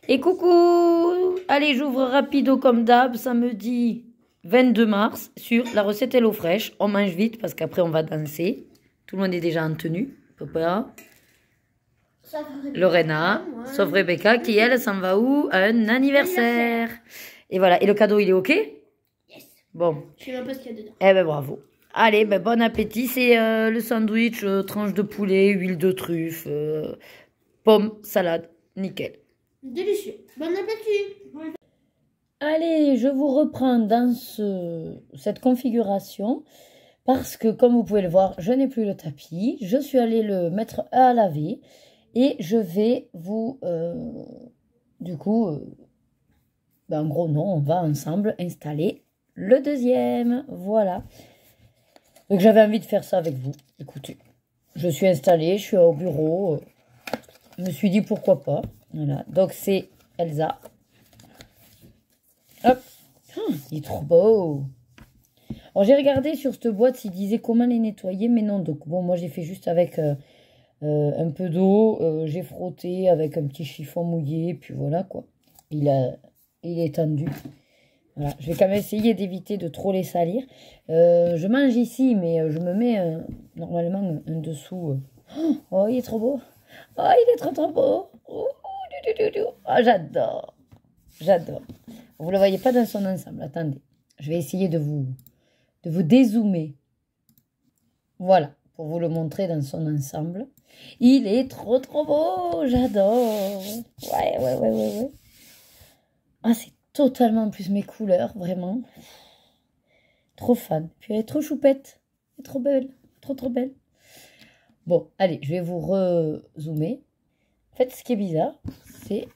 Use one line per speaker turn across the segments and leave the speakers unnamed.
Et coucou! Allez, j'ouvre rapido comme d'hab, samedi 22 mars, sur la recette Hello Fresh. On mange vite parce qu'après on va danser. Tout le monde est déjà en tenue, Papa. Lorena, sauf Rebecca, qui elle s'en va où? À un anniversaire. Et voilà, et le cadeau il est ok?
Yes.
Bon.
Je sais même pas ce qu'il y a dedans.
Eh ben bravo. Allez, ben, bon appétit. C'est le sandwich, tranche de poulet, huile de truffe, pommes, salade, nickel.
Délicieux. Bon appétit.
Allez, je vous reprends dans cette configuration parce que, comme vous pouvez le voir, je n'ai plus le tapis. Je suis allée le mettre à laver et je vais vous, en gros, non, on va ensemble installer le deuxième. Voilà. Donc, j'avais envie de faire ça avec vous. Écoutez, je suis installée, je suis au bureau. Je me suis dit pourquoi pas. Voilà. Donc, c'est Elsa. Hop, il est trop beau. Alors j'ai regardé sur cette boîte s'il disait comment les nettoyer, mais non. Donc bon, moi j'ai fait juste avec un peu d'eau. J'ai frotté avec un petit chiffon mouillé, puis voilà quoi. Il est tendu. Voilà, je vais quand même essayer d'éviter de trop les salir. Je mange ici, mais je me mets normalement un dessous. Oh, il est trop beau. Oh, il est trop beau. Oh, j'adore. J'adore. Vous ne le voyez pas dans son ensemble. Attendez. Je vais essayer de vous dézoomer. Voilà. Pour vous le montrer dans son ensemble. Il est trop beau. J'adore. Ouais. Ah, c'est totalement plus mes couleurs. Vraiment. Trop fan. Puis elle est trop choupette. Elle est trop belle. Trop belle. Bon, allez. Je vais vous rezoomer. En fait, ce qui est bizarre, c'est...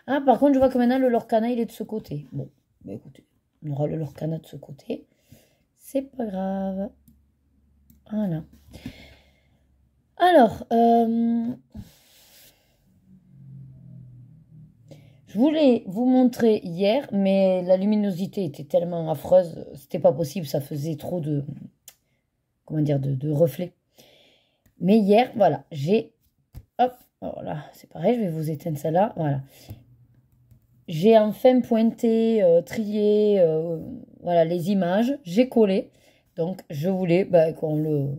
Ah, par contre, je vois que maintenant, le Lorcana, il est de ce côté. Bon, bah écoutez, on aura le Lorcana de ce côté. C'est pas grave. Voilà. Alors, je voulais vous montrer hier, mais la luminosité était tellement affreuse, c'était pas possible, ça faisait trop de... Comment dire, de reflets. Mais hier, voilà, j'ai... Hop, alors là, c'est pareil, je vais vous éteindre celle-là, voilà. J'ai enfin pointé, trié voilà, les images. J'ai collé. Donc, je voulais qu'on le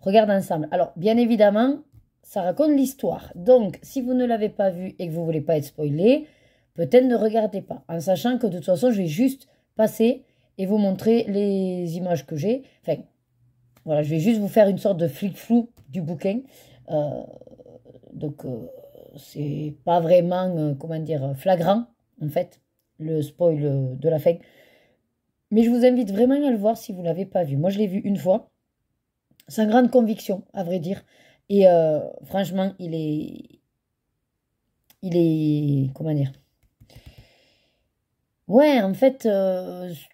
regarde ensemble. Alors, bien évidemment, ça raconte l'histoire. Donc, si vous ne l'avez pas vu et que vous ne voulez pas être spoilé, peut-être ne regardez pas. En sachant que de toute façon, je vais juste passer et vous montrer les images que j'ai. Enfin, voilà, je vais juste vous faire une sorte de flic-flou du bouquin. Donc, c'est pas vraiment, comment dire, flagrant. En fait, le spoil de la fin. Mais je vous invite vraiment à le voir si vous ne l'avez pas vu. Moi, je l'ai vu une fois, sans grande conviction, à vrai dire. Et franchement, il est, comment dire? Ouais, en fait,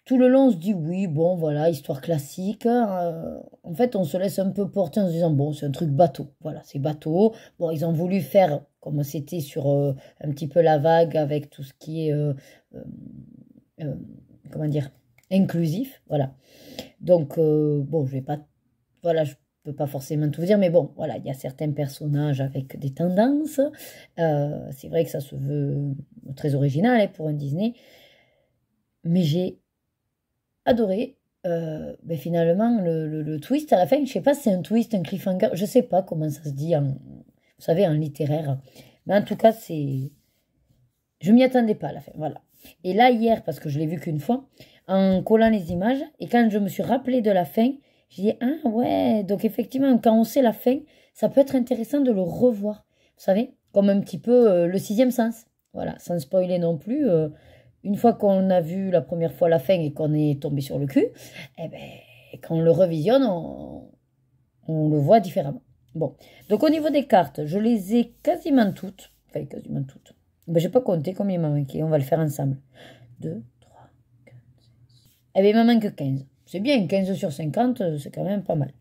tout le long, on se dit, oui, bon, voilà, histoire classique. En fait, on se laisse un peu porter en se disant, bon, c'est un truc bateau. Voilà, c'est bateau. Bon, ils ont voulu faire comme c'était sur un petit peu la vague avec tout ce qui est, comment dire, inclusif. Voilà. Donc, bon, je vais pas, voilà, je peux pas forcément tout vous dire, mais bon, voilà, il y a certains personnages avec des tendances. C'est vrai que ça se veut très original hein, pour un Disney. Mais j'ai adoré finalement le twist à la fin. Je sais pas si c'est un twist, un cliffhanger, je sais pas comment ça se dit vous savez, en littéraire. Mais en tout cas, c'est... Je m'y attendais pas à la fin, voilà. Et là, hier, parce que je l'ai vu qu'une fois, en collant les images, et quand je me suis rappelé de la fin, j'ai dit, ah ouais, donc effectivement, quand on sait la fin, ça peut être intéressant de le revoir. Vous savez, comme un petit peu le sixième sens. Voilà, sans spoiler non plus. Une fois qu'on a vu la première fois la fin et qu'on est tombé sur le cul, eh ben, quand on le revisionne, on le voit différemment. Bon, donc au niveau des cartes, je les ai quasiment toutes. Enfin, quasiment toutes. Ben, je n'ai pas compté combien il m'a manqué. On va le faire ensemble. 2, 3, 4, 6. Eh bien, il me manque 15. C'est bien, 15 sur 50, c'est quand même pas mal.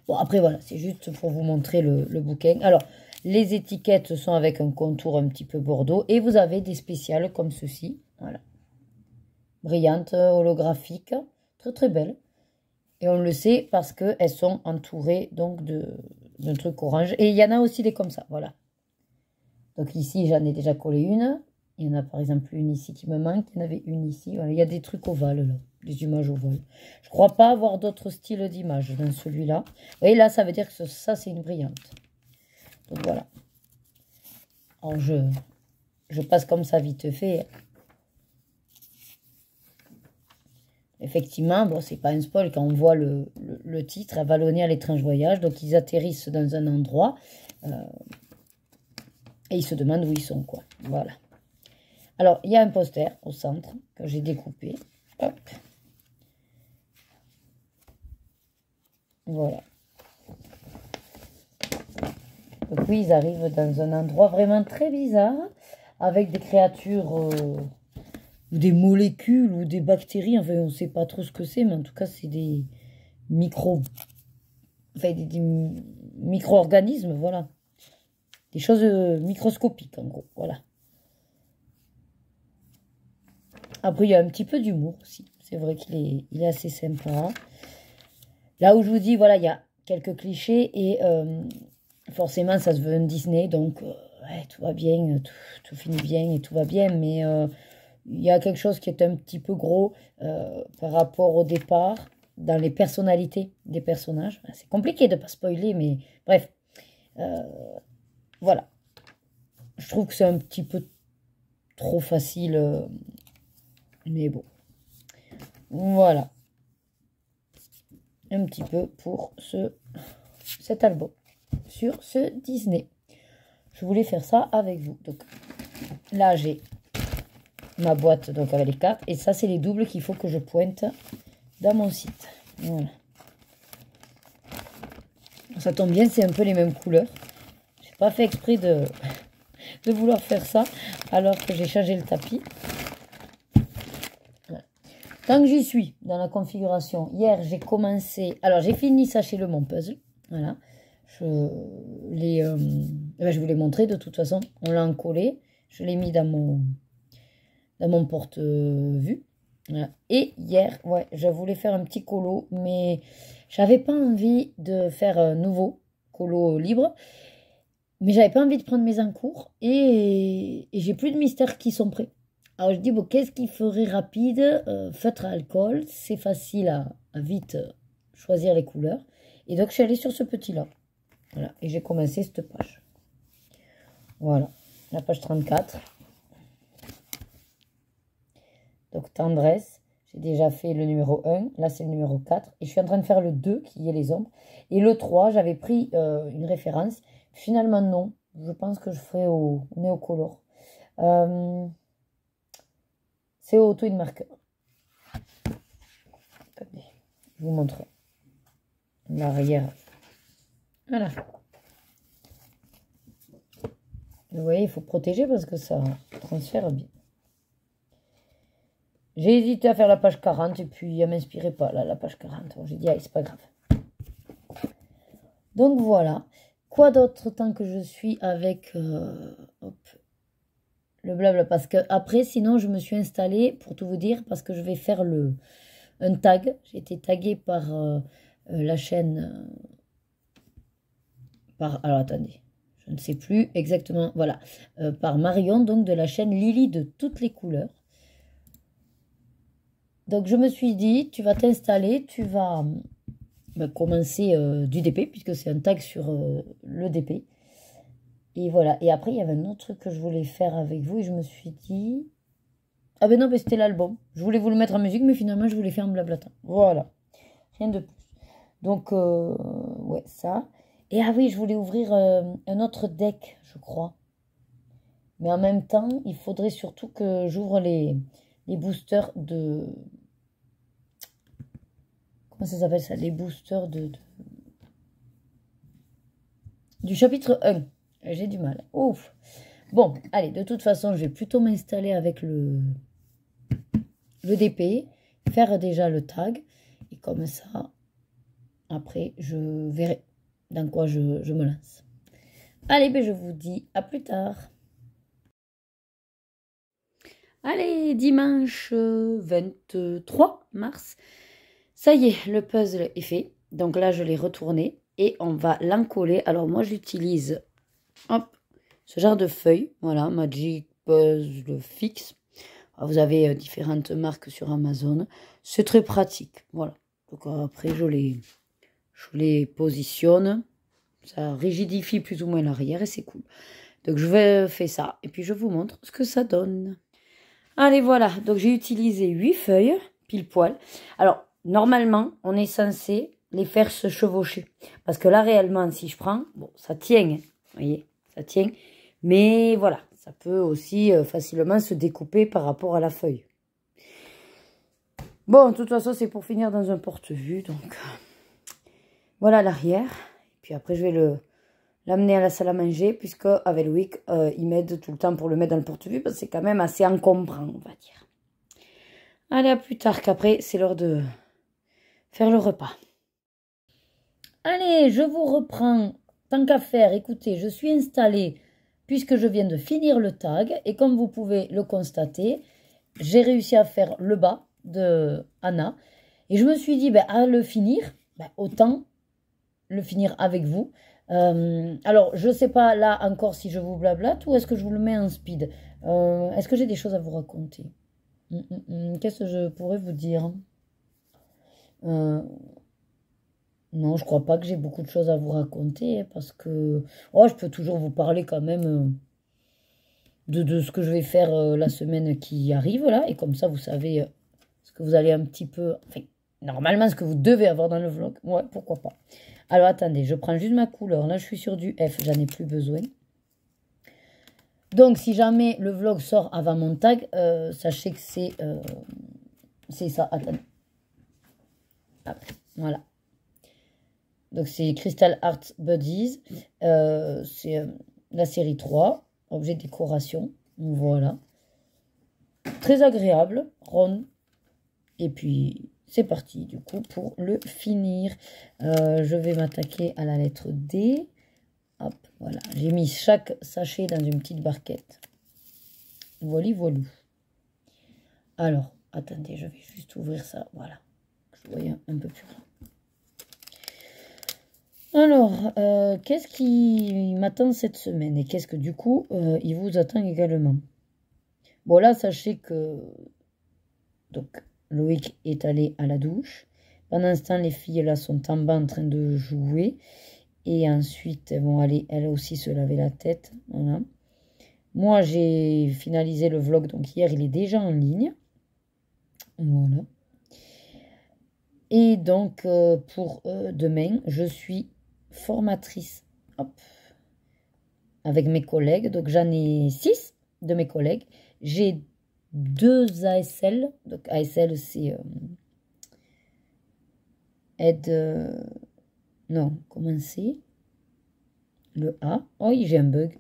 Bon, après, voilà, c'est juste pour vous montrer le bouquin. Alors, les étiquettes sont avec un contour un petit peu bordeaux. Et vous avez des spéciales comme ceci. Voilà. Brillantes, holographiques. Très, très belles. Et on le sait parce qu'elles sont entourées donc d'un truc orange. Et il y en a aussi des comme ça. Voilà. Donc ici, j'en ai déjà collé une. Il y en a par exemple une ici qui me manque. Il y en avait une ici. Voilà, il y a des trucs ovales là, des images ovales. Je crois pas avoir d'autres styles d'images dans celui-là. Et là, ça veut dire que ça, c'est une brillante. Donc voilà. Alors je passe comme ça vite fait. Effectivement, bon, c'est pas un spoil quand on voit le titre, Avalonia à l'étrange voyage. Donc ils atterrissent dans un endroit et ils se demandent où ils sont, quoi. Voilà. Alors, il y a un poster au centre que j'ai découpé. Hop. Voilà. Donc oui, ils arrivent dans un endroit vraiment très bizarre, avec des créatures, ou des molécules, ou des bactéries. Enfin, on ne sait pas trop ce que c'est, mais en tout cas, c'est des des micro-organismes, voilà. Des choses microscopiques, en gros, voilà. Après, il y a un petit peu d'humour aussi. C'est vrai qu'il est assez sympa. Là où je vous dis, voilà, il y a quelques clichés et forcément, ça se veut un Disney. Donc, ouais, tout va bien, tout finit bien et tout va bien. Mais il y a quelque chose qui est un petit peu gros par rapport au départ dans les personnalités des personnages. C'est compliqué de ne pas spoiler, mais bref. Voilà. Je trouve que c'est un petit peu trop facile. Mais bon. Voilà. Un petit peu pour cet album. Sur ce Disney. Je voulais faire ça avec vous. Donc là, j'ai ma boîte donc avec les cartes. Et ça, c'est les doubles qu'il faut que je pointe dans mon site. Voilà. Ça tombe bien, c'est un peu les mêmes couleurs. J'ai pas fait exprès de vouloir faire ça alors que j'ai changé le tapis. Tant que j'y suis dans la configuration, hier j'ai commencé, alors j'ai fini Sachez-le mon puzzle, voilà, je vous l'ai montré de toute façon, on l'a encollé, je l'ai mis dans mon porte-vue, voilà. Et hier, ouais, je voulais faire un petit colo, mais j'avais pas envie de faire un nouveau colo libre, mais j'avais pas envie de prendre mes encours, et j'ai plus de mystères qui sont prêts. Alors je dis, bon, qu'est-ce qui ferait rapide? Feutre à alcool, c'est facile à vite choisir les couleurs. Et donc je suis allée sur ce petit-là. Voilà, et j'ai commencé cette page. Voilà, la page 34. Donc tendresse, j'ai déjà fait le numéro 1, là c'est le numéro 4. Et je suis en train de faire le 2, qui est les ombres. Et le 3, j'avais pris une référence. Finalement non, je pense que je ferai au néocolor. C'est au Twin Marker. Attendez, je vous montre l'arrière. Voilà. Vous voyez, il faut protéger parce que ça transfère bien. J'ai hésité à faire la page 40 et puis elle ne m'inspirait pas, là, la page 40. Bon, j'ai dit, allez, c'est pas grave. Donc voilà. Quoi d'autre tant que je suis avec... hop, le blabla, parce que après, sinon, je me suis installée, pour tout vous dire, parce que je vais faire un tag. J'ai été taguée par la chaîne... alors, attendez, je ne sais plus exactement, voilà, par Marion, donc de la chaîne Lily de toutes les couleurs. Donc, je me suis dit, tu vas t'installer, tu vas commencer du DP, puisque c'est un tag sur le DP. Et voilà. Et après, il y avait un autre truc que je voulais faire avec vous. Et je me suis dit... Ah ben non, mais c'était l'album. Je voulais vous le mettre en musique, mais finalement, je voulais faire un blablatin. Voilà. Rien de plus. Donc, ouais, ça. Et ah oui, je voulais ouvrir un autre deck, je crois. Mais en même temps, il faudrait surtout que j'ouvre les boosters de... Comment ça s'appelle ça? Les boosters du chapitre 1. J'ai du mal. Ouf. Bon, allez, de toute façon, je vais plutôt m'installer avec le DP, faire déjà le tag. Et comme ça, après, je verrai dans quoi je me lance. Allez, ben, je vous dis à plus tard. Allez, dimanche 23 mars. Ça y est, le puzzle est fait. Donc là, je l'ai retourné et on va l'encoller. Alors moi, j'utilise... Hop, ce genre de feuilles. Voilà, Magic Puzzle Fix. Vous avez différentes marques sur Amazon. C'est très pratique. Voilà. Donc après, je les positionne. Ça rigidifie plus ou moins l'arrière et c'est cool. Donc je vais faire ça. Et puis je vous montre ce que ça donne. Allez, voilà. Donc j'ai utilisé 8 feuilles, pile poil. Alors, normalement, on est censé les faire se chevaucher. Parce que là, réellement, si je prends, bon, ça tient. Vous voyez, ça tient. Mais voilà, ça peut aussi facilement se découper par rapport à la feuille. Bon, de toute façon, c'est pour finir dans un porte-vue. Donc, voilà l'arrière. Et puis après, je vais l'amener à la salle à manger. Puisque avec Loïc, il m'aide tout le temps pour le mettre dans le porte-vue. Parce que c'est quand même assez encombrant, on va dire. Allez, à plus tard, qu'après, c'est l'heure de faire le repas. Allez, je vous reprends. Tant qu'à faire, écoutez, je suis installée puisque je viens de finir le tag. Et comme vous pouvez le constater, j'ai réussi à faire le bas de Anna. Et je me suis dit, à le finir, autant le finir avec vous. Alors, je ne sais pas là encore si je vous blablate ou est-ce que je vous le mets en speed. Est-ce que j'ai des choses à vous raconter? Qu'est-ce que je pourrais vous dire? Non, je crois pas que j'ai beaucoup de choses à vous raconter parce que je peux toujours vous parler quand même de ce que je vais faire la semaine qui arrive là. Et comme ça, vous savez ce que vous allez un petit peu... Enfin, normalement, ce que vous devez avoir dans le vlog. Ouais, pourquoi pas. Alors, attendez, je prends juste ma couleur. Là, je suis sur du F, j'en ai plus besoin. Donc, si jamais le vlog sort avant mon tag, sachez que c'est ça. Attendez. Hop, voilà. Donc, c'est Crystal Art Buddies. C'est la série 3. Objet de décoration. Voilà. Très agréable. Rond. Et puis, c'est parti, du coup, pour le finir. Je vais m'attaquer à la lettre D. Hop, voilà. J'ai mis chaque sachet dans une petite barquette. Voilà, voilà. Alors, attendez, je vais juste ouvrir ça. Voilà. Je voyais un peu plus grand. Alors, qu'est-ce qui m'attend cette semaine et qu'est-ce que du coup, il vous attend également? Bon, là, sachez que donc, Loïc est allé à la douche. Pendant ce temps, les filles là sont en bas en train de jouer. Et ensuite, elles vont aller elles aussi se laver la tête. Voilà. Moi, j'ai finalisé le vlog. Donc, hier, il est déjà en ligne. Voilà. Et donc, pour demain, je suis formatrice avec mes collègues. Donc, j'en ai 6 de mes collègues. J'ai 2 ASL. Donc, ASL, c'est aide... non, comment c'est? Le A. Oh, j'ai un bug.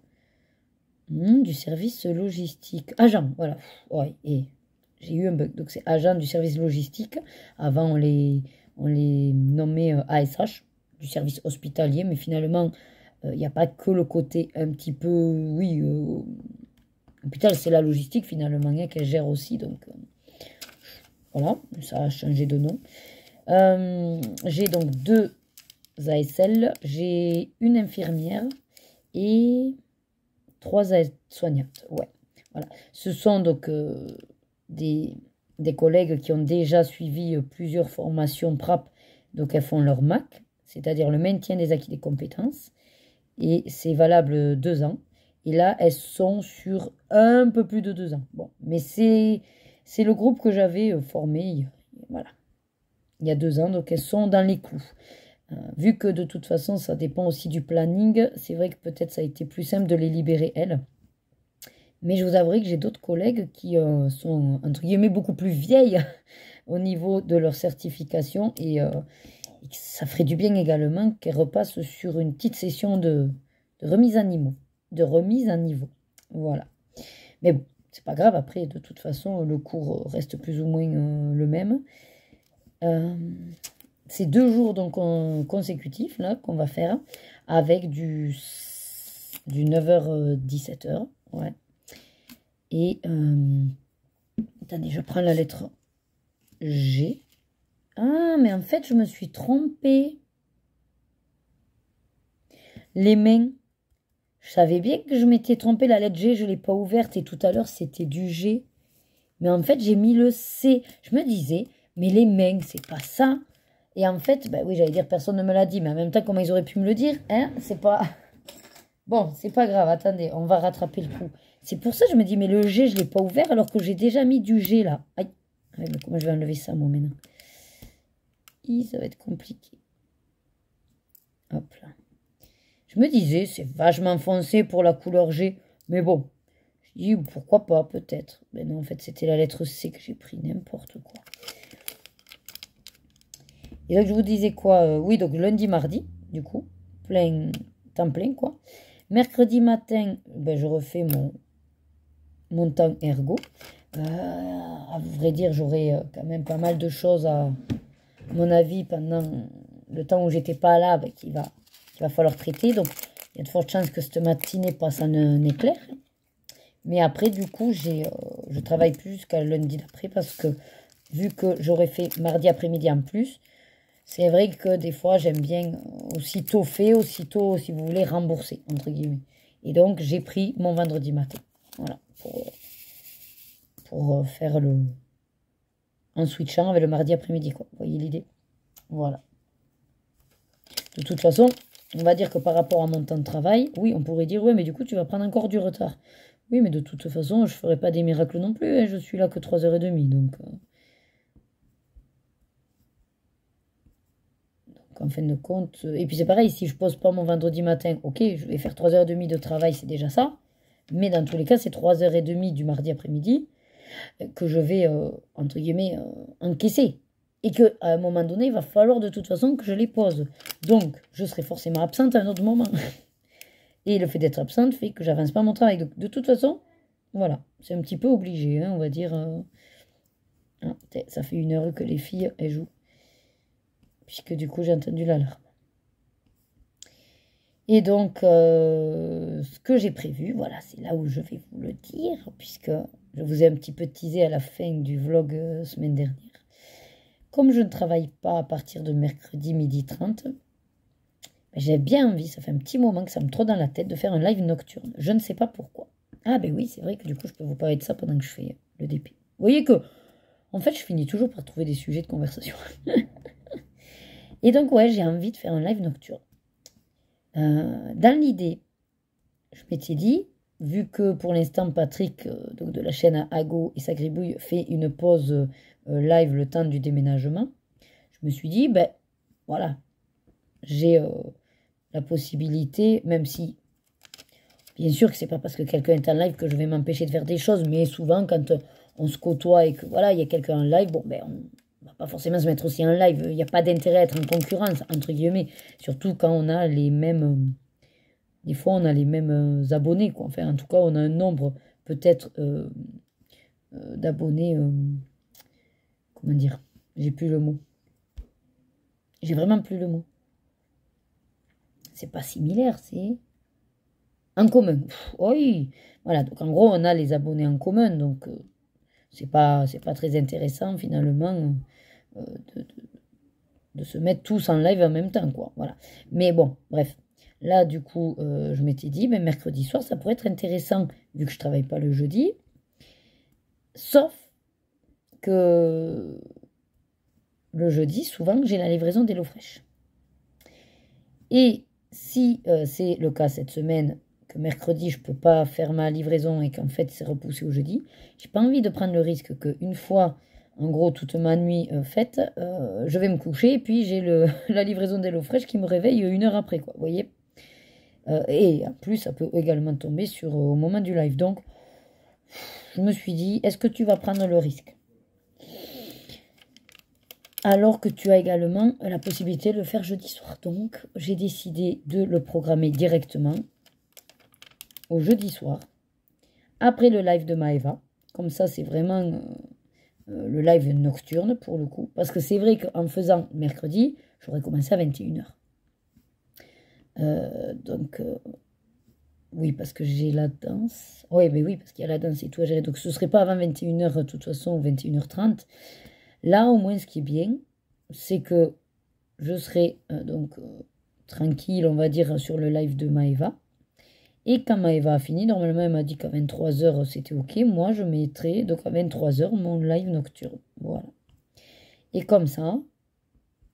Du service logistique. Agent, voilà. Ouais, et j'ai eu un bug. Donc, c'est agent du service logistique. Avant, on les nommait ASH, du service hospitalier. Mais finalement, il n'y a pas que le côté un petit peu... Oui, hôpital, c'est la logistique, finalement, qu'elle gère aussi. Donc, voilà, ça a changé de nom. J'ai donc 2 ASL. J'ai une infirmière et 3 aides-soignantes. Ouais, voilà. Ce sont donc des collègues qui ont déjà suivi plusieurs formations PRAP. Donc, elles font leur MAC, c'est-à-dire le maintien des acquis des compétences. Et c'est valable 2 ans. Et là, elles sont sur un peu plus de 2 ans. Bon, mais c'est le groupe que j'avais formé, voilà, il y a 2 ans. Donc, elles sont dans les clous. Vu que de toute façon, ça dépend aussi du planning, c'est vrai que peut-être ça a été plus simple de les libérer, elles. Mais je vous avouerai que j'ai d'autres collègues qui sont, entre guillemets, beaucoup plus vieilles au niveau de leur certification. Et ça ferait du bien également qu'elles repassent sur une petite session de remise à niveau. Voilà. Mais bon, c'est pas grave. Après, de toute façon, le cours reste plus ou moins le même. C'est 2 jours donc consécutifs là qu'on va faire avec du 9h 17h. Ouais. Et attendez, je prends la lettre G. Ah, mais en fait, je me suis trompée. Les mains. Je savais bien que je m'étais trompée, la lettre G, je ne l'ai pas ouverte. Et tout à l'heure, c'était du G. Mais en fait, j'ai mis le C. Je me disais, mais les mains, c'est pas ça. Et en fait, bah oui, j'allais dire, personne ne me l'a dit. Mais en même temps, comment ils auraient pu me le dire, hein? C'est pas... Bon, c'est pas grave, attendez, on va rattraper le coup. C'est pour ça que je me dis, mais le G, je ne l'ai pas ouvert alors que j'ai déjà mis du G là. Aïe, ouais, mais comment je vais enlever ça, moi, maintenant? Ça va être compliqué. Hop là. Je me disais, c'est vachement foncé pour la couleur G. Mais bon, je dis, pourquoi pas, peut-être. Mais non, en fait, c'était la lettre C que j'ai pris, n'importe quoi. Et donc, je vous disais quoi? Oui, donc lundi, mardi, du coup, temps plein, quoi. Mercredi matin, ben, je refais mon temps ergo. À vrai dire, j'aurai quand même pas mal de choses à mon avis pendant le temps où j'étais pas là, ben, qu'il va falloir traiter. Donc, il y a de fortes chances que cette matinée passe en un éclair. Mais après, du coup, je travaille plus jusqu'à lundi d'après parce que vu que j'aurais fait mardi après-midi en plus, c'est vrai que des fois, j'aime bien aussitôt fait, aussitôt, si vous voulez, rembourser, entre guillemets. Et donc, j'ai pris mon vendredi matin. Voilà, pour faire en switchant avec le mardi après-midi, quoi. Vous voyez l'idée? Voilà. De toute façon, on va dire que par rapport à mon temps de travail, oui, on pourrait dire, ouais, mais du coup, tu vas prendre encore du retard. Oui, mais de toute façon, je ne ferai pas des miracles non plus. Hein, je suis là que 3h30, donc... En fin de compte, et puis c'est pareil, si je pose pas mon vendredi matin, ok, je vais faire 3h30 de travail, c'est déjà ça. Mais dans tous les cas, c'est 3h30 du mardi après-midi que je vais, entre guillemets, encaisser. Et qu'à un moment donné, il va falloir de toute façon que je les pose. Donc, je serai forcément absente à un autre moment. Et le fait d'être absente fait que j'avance pas mon travail. Donc, de toute façon, voilà, c'est un petit peu obligé, hein, on va dire. Ça fait 1 heure que les filles, elles jouent. Puisque du coup, j'ai entendu l'alarme. Et donc, ce que j'ai prévu, voilà, c'est là où je vais vous le dire, puisque je vous ai un petit peu teasé à la fin du vlog semaine dernière. Comme je ne travaille pas à partir de mercredi 12h30, j'ai bien envie, ça fait un petit moment que ça me trotte dans la tête, de faire un live nocturne. Je ne sais pas pourquoi. Ah ben oui, c'est vrai que du coup, je peux vous parler de ça pendant que je fais le DP. Vous voyez que, en fait, je finis toujours par trouver des sujets de conversation. Et donc, ouais, j'ai envie de faire un live nocturne. Dans l'idée, je m'étais dit, vu que pour l'instant Patrick donc de la chaîne Ago et sa gribouille fait une pause live le temps du déménagement, je me suis dit, ben voilà, j'ai la possibilité, même si bien sûr que c'est pas parce que quelqu'un est en live que je vais m'empêcher de faire des choses, mais souvent quand on se côtoie et que voilà, il y a quelqu'un en live, bon ben on va pas forcément se mettre aussi en live, il n'y a pas d'intérêt à être en concurrence, entre guillemets, surtout quand on a les mêmes... Des fois, on a les mêmes abonnés, quoi. Enfin, en tout cas, on a un nombre peut-être d'abonnés. Comment dire? J'ai plus le mot. J'ai vraiment plus le mot. C'est pas similaire, c'est en commun. Oui, voilà. Donc, en gros, on a les abonnés en commun. Donc, c'est pas très intéressant, finalement, de se mettre tous en live en même temps, quoi. Voilà. Mais bon, bref. Là, du coup, je m'étais dit, ben, mercredi soir, ça pourrait être intéressant, vu que je ne travaille pas le jeudi. Sauf que le jeudi, souvent, j'ai la livraison d'HelloFresh. Et si c'est le cas cette semaine, que mercredi, je ne peux pas faire ma livraison et qu'en fait, c'est repoussé au jeudi, j'ai pas envie de prendre le risque qu'une fois, en gros, toute ma nuit faite, je vais me coucher et puis j'ai la livraison d'HelloFresh qui me réveille 1 heure après, quoi, vous voyez? Et en plus, ça peut également tomber au moment du live. Donc, je me suis dit, est-ce que tu vas prendre le risque? Alors que tu as également la possibilité de le faire jeudi soir. Donc, j'ai décidé de le programmer directement au jeudi soir, après le live de Maëva. Comme ça, c'est vraiment le live nocturne pour le coup. Parce que c'est vrai qu'en faisant mercredi, j'aurais commencé à 21h. Donc, oui, parce que j'ai la danse. Oui, mais oui, parce qu'il y a la danse et tout à gérer. Donc, ce ne serait pas avant 21h, de toute façon, ou 21h30. Là, au moins, ce qui est bien, c'est que je serai donc tranquille, on va dire, sur le live de Maëva. Et quand Maëva a fini, normalement elle m'a dit qu'à 23h c'était ok. Moi je mettrai donc à 23h mon live nocturne. Voilà. Et comme ça,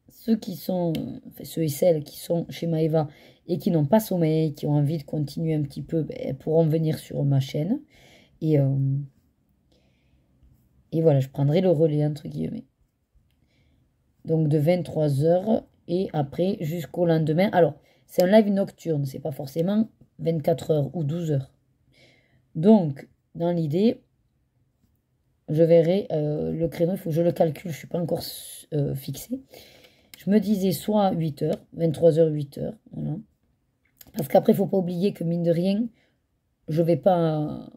ceux qui sont, enfin, ceux et celles qui sont chez Maëva et qui n'ont pas sommeil, qui ont envie de continuer un petit peu, ben, pourront venir sur ma chaîne. Et voilà, je prendrai le relais entre guillemets. Donc de 23h et après jusqu'au lendemain. Alors, c'est un live nocturne, c'est pas forcément 24h ou 12h. Donc, dans l'idée, je verrai le créneau, il faut que je le calcule, je ne suis pas encore fixée. Je me disais soit 8h, 23h, 8h, voilà. Parce qu'après, il ne faut pas oublier que mine de rien, je vais pas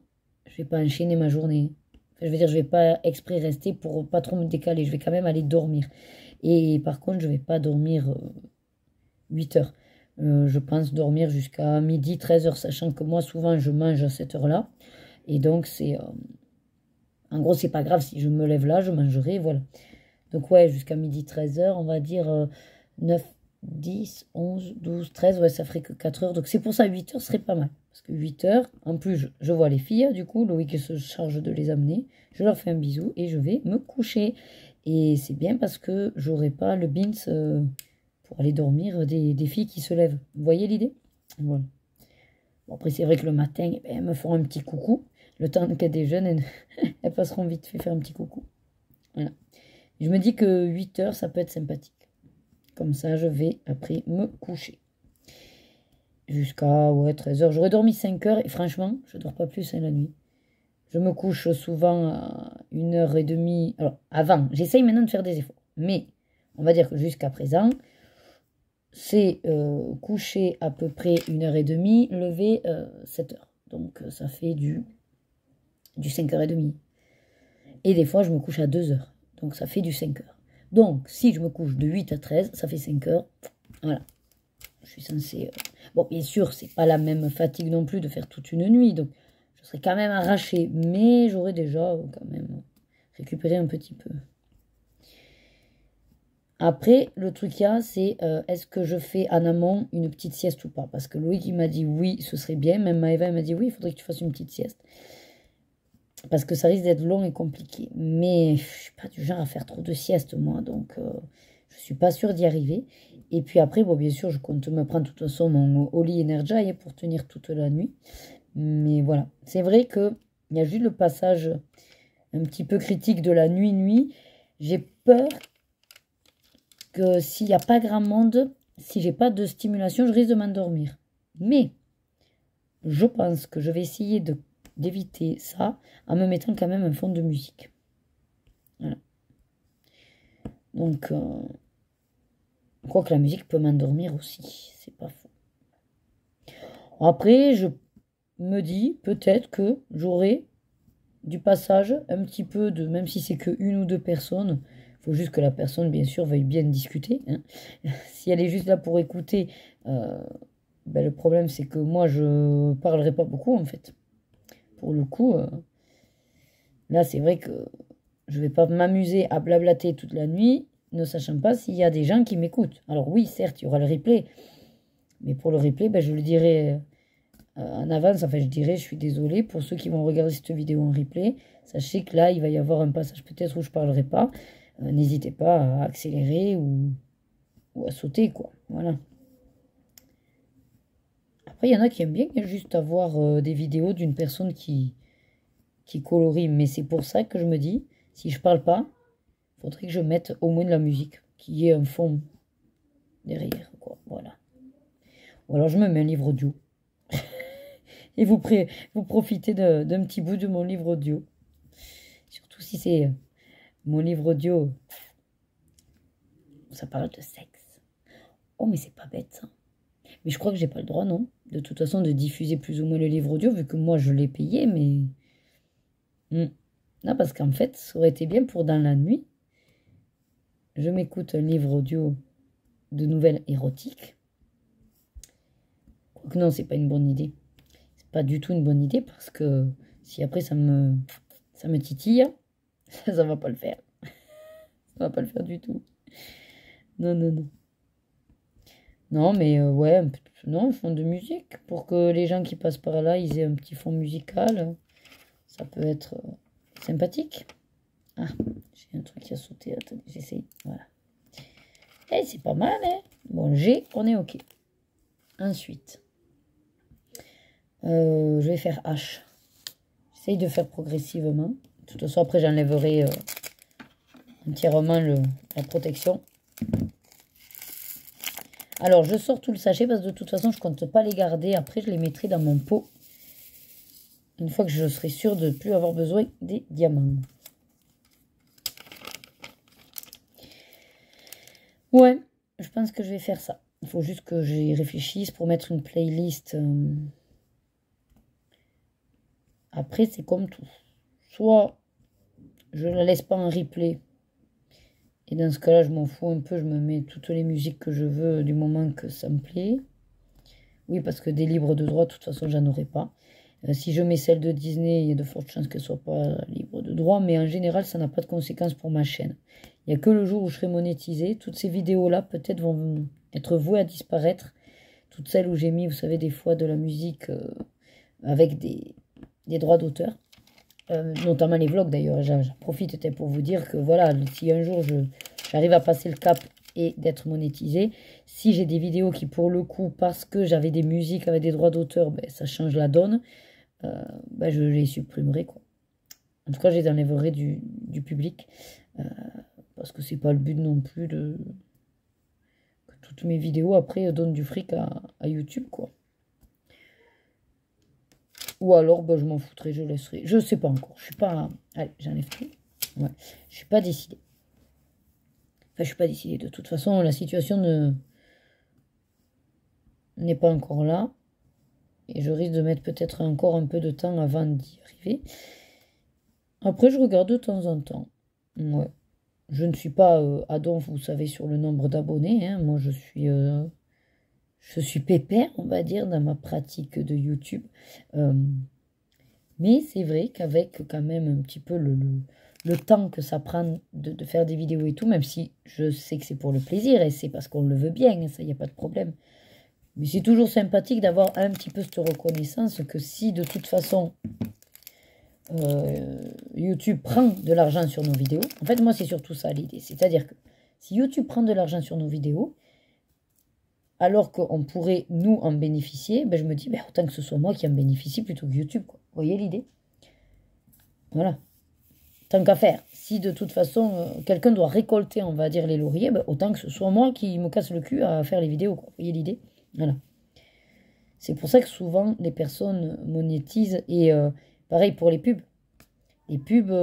enchaîner ma journée. Enfin, je veux dire, je ne vais pas exprès rester pour pas trop me décaler, je vais quand même aller dormir. Et par contre, je ne vais pas dormir 8 heures. Je pense dormir jusqu'à midi, 13h, sachant que moi, souvent, je mange à cette heure-là. Et donc, c'est... en gros, c'est pas grave si je me lève là, je mangerai, voilà. Donc, ouais, jusqu'à midi, 13h, on va dire 9, 10, 11, 12, 13, ouais, ça ferait que 4 heures. Donc, c'est pour ça, 8 heures serait pas mal. Parce que 8 heures, en plus, je vois les filles, du coup, Loïc se charge de les amener. Je leur fais un bisou et je vais me coucher. Et c'est bien parce que j'aurai pas le bins pour aller dormir des filles qui se lèvent. Vous voyez l'idée? Voilà. Bon, après, c'est vrai que le matin, eh ben, elles me feront un petit coucou. Le temps qu'elles déjeunent, elles passeront vite fait faire un petit coucou. Voilà. Je me dis que 8 heures, ça peut être sympathique. Comme ça, je vais après me coucher. Jusqu'à 13 heures. J'aurais dormi 5 heures et franchement, je ne dors pas plus la nuit. Je me couche souvent à 1h30. Alors, avant, j'essaye maintenant de faire des efforts. Mais, on va dire que jusqu'à présent, c'est coucher à peu près 1h30, lever 7 heures. Donc, ça fait du 5h30. Et des fois, je me couche à 2 heures. Donc, ça fait du 5 heures. Donc, si je me couche de 8 à 13, ça fait 5 heures. Voilà. Je suis censée... Bon, bien sûr, c'est pas la même fatigue non plus de faire toute une nuit. Donc, je serais quand même arrachée. Mais j'aurais déjà quand même récupéré un petit peu. Après, le truc qu'il y a, c'est est-ce que je fais en amont une petite sieste ou pas? Parce que Loïc, il m'a dit oui, ce serait bien. Même Maëva, elle m'a dit oui, il faudrait que tu fasses une petite sieste. Parce que ça risque d'être long et compliqué. Mais je suis pas du genre à faire trop de sieste, moi. Donc, je suis pas sûre d'y arriver. Et puis après, bon, bien sûr, je compte me prendre de toute façon mon Oli Energy pour tenir toute la nuit. Mais voilà. C'est vrai qu'il y a juste le passage un petit peu critique de la nuit-nuit. J'ai peur que s'il n'y a pas grand monde, si j'ai pas de stimulation, je risque de m'endormir. Mais je pense que je vais essayer d'éviter ça en me mettant quand même un fond de musique. Voilà. Donc, quoique la musique peut m'endormir aussi, c'est pas faux. Après, je me dis peut-être que j'aurai du passage, un petit peu de, même si c'est que une ou deux personnes, il faut juste que la personne, bien sûr, veuille bien discuter. Hein. Si elle est juste là pour écouter, ben, le problème c'est que moi, je parlerai pas beaucoup, en fait. Pour le coup, là, c'est vrai que je vais pas m'amuser à blablater toute la nuit, ne sachant pas s'il y a des gens qui m'écoutent. Alors oui, certes, il y aura le replay, mais pour le replay, ben, je le dirai en avance. Enfin, je dirai, je suis désolée pour ceux qui vont regarder cette vidéo en replay. Sachez que là, il va y avoir un passage peut-être où je parlerai pas. N'hésitez pas à accélérer ou à sauter, quoi. Voilà. Après, il y en a qui aiment bien juste avoir des vidéos d'une personne qui colorie. Mais c'est pour ça que je me dis, si je parle pas, il faudrait que je mette au moins de la musique, qu'il y ait un fond derrière, quoi. Voilà. Ou alors je me mets un livre audio. Et vous profitez d'un petit bout de mon livre audio. Surtout si c'est mon livre audio. Ça parle de sexe. Oh, mais c'est pas bête, ça. Mais je crois que j'ai pas le droit, non? De toute façon, de diffuser plus ou moins le livre audio, vu que moi, je l'ai payé, mais... Non, parce qu'en fait, ça aurait été bien pour dans la nuit. Je m'écoute un livre audio de nouvelles érotiques. Quoique non, c'est pas une bonne idée. C'est pas du tout une bonne idée, parce que si après ça me titille, ça va pas le faire. Ça va pas le faire du tout. Non, non, non. Non, mais ouais, non, un fond de musique pour que les gens qui passent par là, ils aient un petit fond musical. Ça peut être sympathique. Ah, j'ai un truc qui a sauté. Attendez, j'essaye. Voilà. Eh, c'est pas mal, hein? Bon, G, on est OK. Ensuite, je vais faire H. J'essaye de faire progressivement. De toute façon, après, j'enlèverai entièrement la protection. Alors, je sors tout le sachet parce que de toute façon, je ne compte pas les garder. Après, je les mettrai dans mon pot. Une fois que je serai sûre de ne plus avoir besoin des diamants. Ouais, je pense que je vais faire ça. Il faut juste que j'y réfléchisse pour mettre une playlist. Après, c'est comme tout. Soit je la laisse pas en replay. Et dans ce cas-là, je m'en fous un peu. Je me mets toutes les musiques que je veux du moment que ça me plaît. Oui, parce que des libres de droit, de toute façon, j'en aurai pas. Si je mets celle de Disney, il y a de fortes chances qu'elle ne soit pas libre de droit. Mais en général, ça n'a pas de conséquences pour ma chaîne. Il n'y a que le jour où je serai monétisée. Toutes ces vidéos-là, peut-être, vont être vouées à disparaître. Toutes celles où j'ai mis, vous savez, des fois de la musique avec des droits d'auteur. Notamment les vlogs, d'ailleurs. J'en profite peut-être pour vous dire que, voilà, si un jour j'arrive à passer le cap et d'être monétisée, si j'ai des vidéos qui, pour le coup, parce que j'avais des musiques avec des droits d'auteur, ben, ça change la donne, ben, je les supprimerai, quoi. En tout cas, je les enlèverai du public. Parce que c'est pas le but non plus que toutes mes vidéos après donnent du fric à YouTube, quoi. Ou alors ben, je m'en foutrai, je laisserai. Je sais pas encore. Je suis pas. Allez, j'enlève tout. Ouais. Je suis pas décidée. Enfin, je suis pas décidée. De toute façon, la situation n'est pas encore là. Et je risque de mettre peut-être encore un peu de temps avant d'y arriver. Après, je regarde de temps en temps. Ouais. Je ne suis pas à donf, vous savez, sur le nombre d'abonnés. Hein. Moi, je suis pépère, on va dire, dans ma pratique de YouTube. Mais c'est vrai qu'avec quand même un petit peu le temps que ça prend de faire des vidéos et tout, même si je sais que c'est pour le plaisir et c'est parce qu'on le veut bien, ça, il n'y a pas de problème. Mais c'est toujours sympathique d'avoir un petit peu cette reconnaissance que si de toute façon YouTube prend de l'argent sur nos vidéos, en fait moi c'est surtout ça l'idée, c'est-à-dire que si YouTube prend de l'argent sur nos vidéos, alors qu'on pourrait nous en bénéficier, ben je me dis ben, autant que ce soit moi qui en bénéficie plutôt que YouTube, quoi. Vous voyez l'idée? Voilà. Tant qu'à faire. Si de toute façon, quelqu'un doit récolter, on va dire, les lauriers, ben, autant que ce soit moi qui me casse le cul à faire les vidéos, quoi. Vous voyez l'idée? Voilà. C'est pour ça que souvent, les personnes monétisent. Et pareil pour les pubs. Les pubs,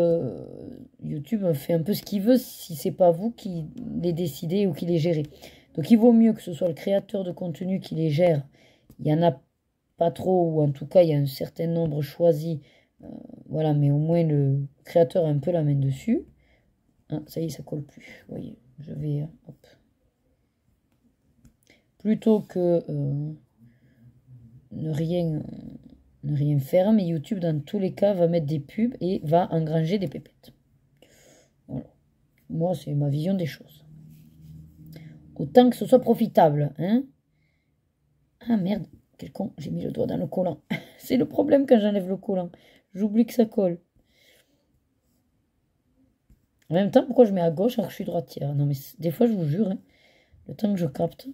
YouTube fait un peu ce qu'il veut si c'est pas vous qui les décidez ou qui les gérez. Donc il vaut mieux que ce soit le créateur de contenu qui les gère. Il n'y en a pas trop, ou en tout cas il y a un certain nombre choisi. Voilà, mais au moins le créateur a un peu la main dessus. Ah, ça y est, ça colle plus. Vous voyez, je vais... hop. Plutôt que ne rien faire, mais YouTube, dans tous les cas, va mettre des pubs et va engranger des pépettes. Voilà. Moi, c'est ma vision des choses. Autant que ce soit profitable, hein. Ah merde, quel con, j'ai mis le doigt dans le collant. C'est le problème quand j'enlève le collant. J'oublie que ça colle. En même temps, pourquoi je mets à gauche alors que je suis droitière? Non mais des fois, je vous jure, hein, le temps que je capte.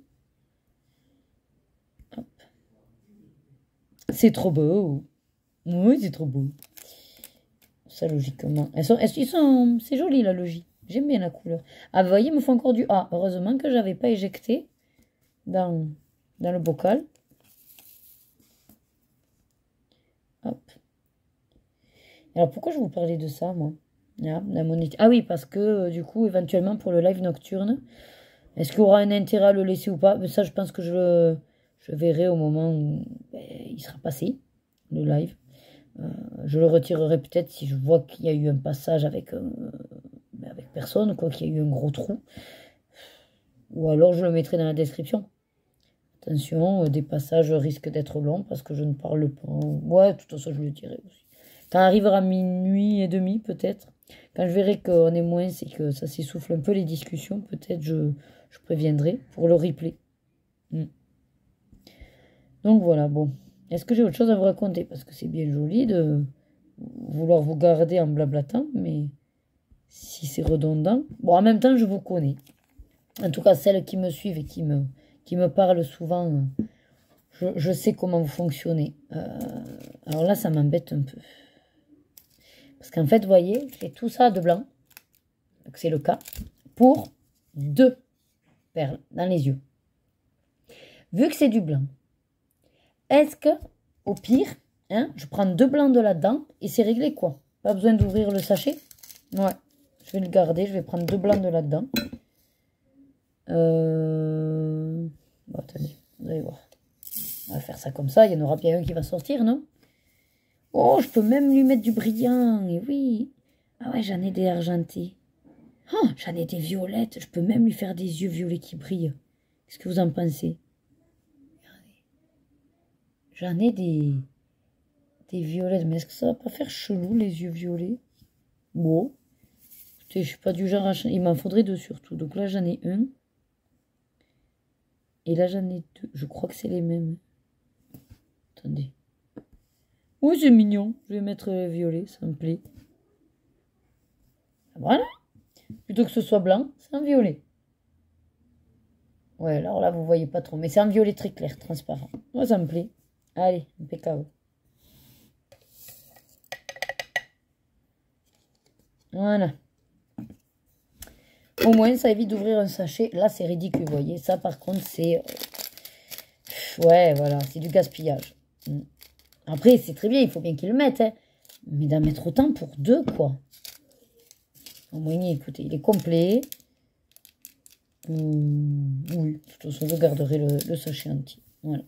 Hop. C'est trop beau. Oui, c'est trop beau. Ça, logiquement. C'est joli, la logique. J'aime bien la couleur. Ah, vous voyez, il me faut encore du A. Heureusement que je n'avais pas éjecté dans le bocal. Hop. Alors, pourquoi je vous parlais de ça, moi? Là, ah oui, parce que, du coup, éventuellement, pour le live nocturne, est-ce qu'il y aura un intérêt à le laisser ou pas? Mais ça, je pense que je verrai au moment où il sera passé, le live. Je le retirerai peut-être si je vois qu'il y a eu un passage avec personne, quoi, qu'il y a eu un gros trou. Ou alors je le mettrai dans la description. Attention, des passages risquent d'être longs parce que je ne parle pas. Ouais, de toute façon, je le dirai aussi. Quand arrivera minuit et demi, peut-être. Quand je verrai qu'on est moins, c'est que ça s'essouffle un peu les discussions. Peut-être je préviendrai pour le replay. Donc voilà, bon. Est-ce que j'ai autre chose à vous raconter? Parce que c'est bien joli de vouloir vous garder en blablatant, mais si c'est redondant... Bon, en même temps, je vous connais. En tout cas, celles qui me suivent et qui me parlent souvent, je sais comment vous fonctionnez. Alors là, ça m'embête un peu. Parce qu'en fait, vous voyez, je fais tout ça de blanc. Donc c'est le cas. Pour 2 perles dans les yeux. Vu que c'est du blanc, est-ce que, au pire, hein, je prends 2 blancs de là-dedans et c'est réglé quoi? Pas besoin d'ouvrir le sachet? Ouais, je vais le garder, je vais prendre 2 blancs de là-dedans. Bon, attendez, vous allez voir. On va faire ça comme ça, il y en aura bien un qui va sortir, non? Oh, je peux même lui mettre du brillant, et oui. Ah ouais, j'en ai des argentés. Oh, j'en ai des violettes, je peux même lui faire des yeux violets qui brillent. Qu'est-ce que vous en pensez? J'en ai des violettes, mais est-ce que ça va pas faire chelou, les yeux violets? Bon, écoutez, je suis pas du genre à... Il m'en faudrait 2 surtout, donc là j'en ai un. Et là j'en ai 2, je crois que c'est les mêmes. Attendez. Oui, c'est mignon, je vais mettre violet, ça me plaît. Voilà. Plutôt que ce soit blanc, c'est un violet. Ouais, alors là, vous voyez pas trop. Mais c'est un violet très clair, transparent. Moi, ça me plaît. Allez, impeccable. Voilà. Au moins, ça évite d'ouvrir un sachet. Là, c'est ridicule, vous voyez. Ça, par contre, c'est... Ouais, voilà, c'est du gaspillage. Après, c'est très bien, il faut bien qu'ils le mettent. Hein. Mais d'en mettre autant pour 2, quoi. Au moins, écoutez, il est complet. Oui, de toute façon, je garderai le sachet entier. Voilà.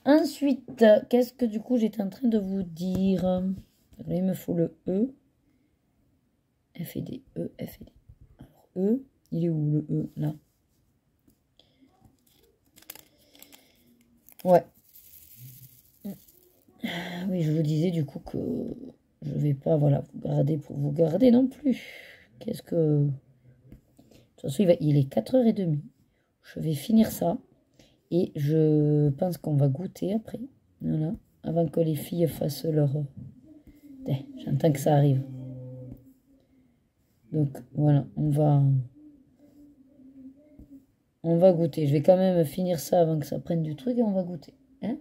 Ensuite, qu'est-ce que du coup j'étais en train de vous dire? Là, il me faut le E. F et D. E, F et D. Alors, E, il est où le E? Là. Ouais. Oui, je vous disais du coup que je vais pas, voilà, vous garder pour vous garder non plus. Qu'est-ce que... De toute façon, il est 4h30. Je vais finir ça. Et je pense qu'on va goûter après. Voilà. Avant que les filles fassent leur... J'entends que ça arrive. Donc, voilà. On va goûter. Je vais quand même finir ça avant que ça prenne du truc et on va goûter. Hein?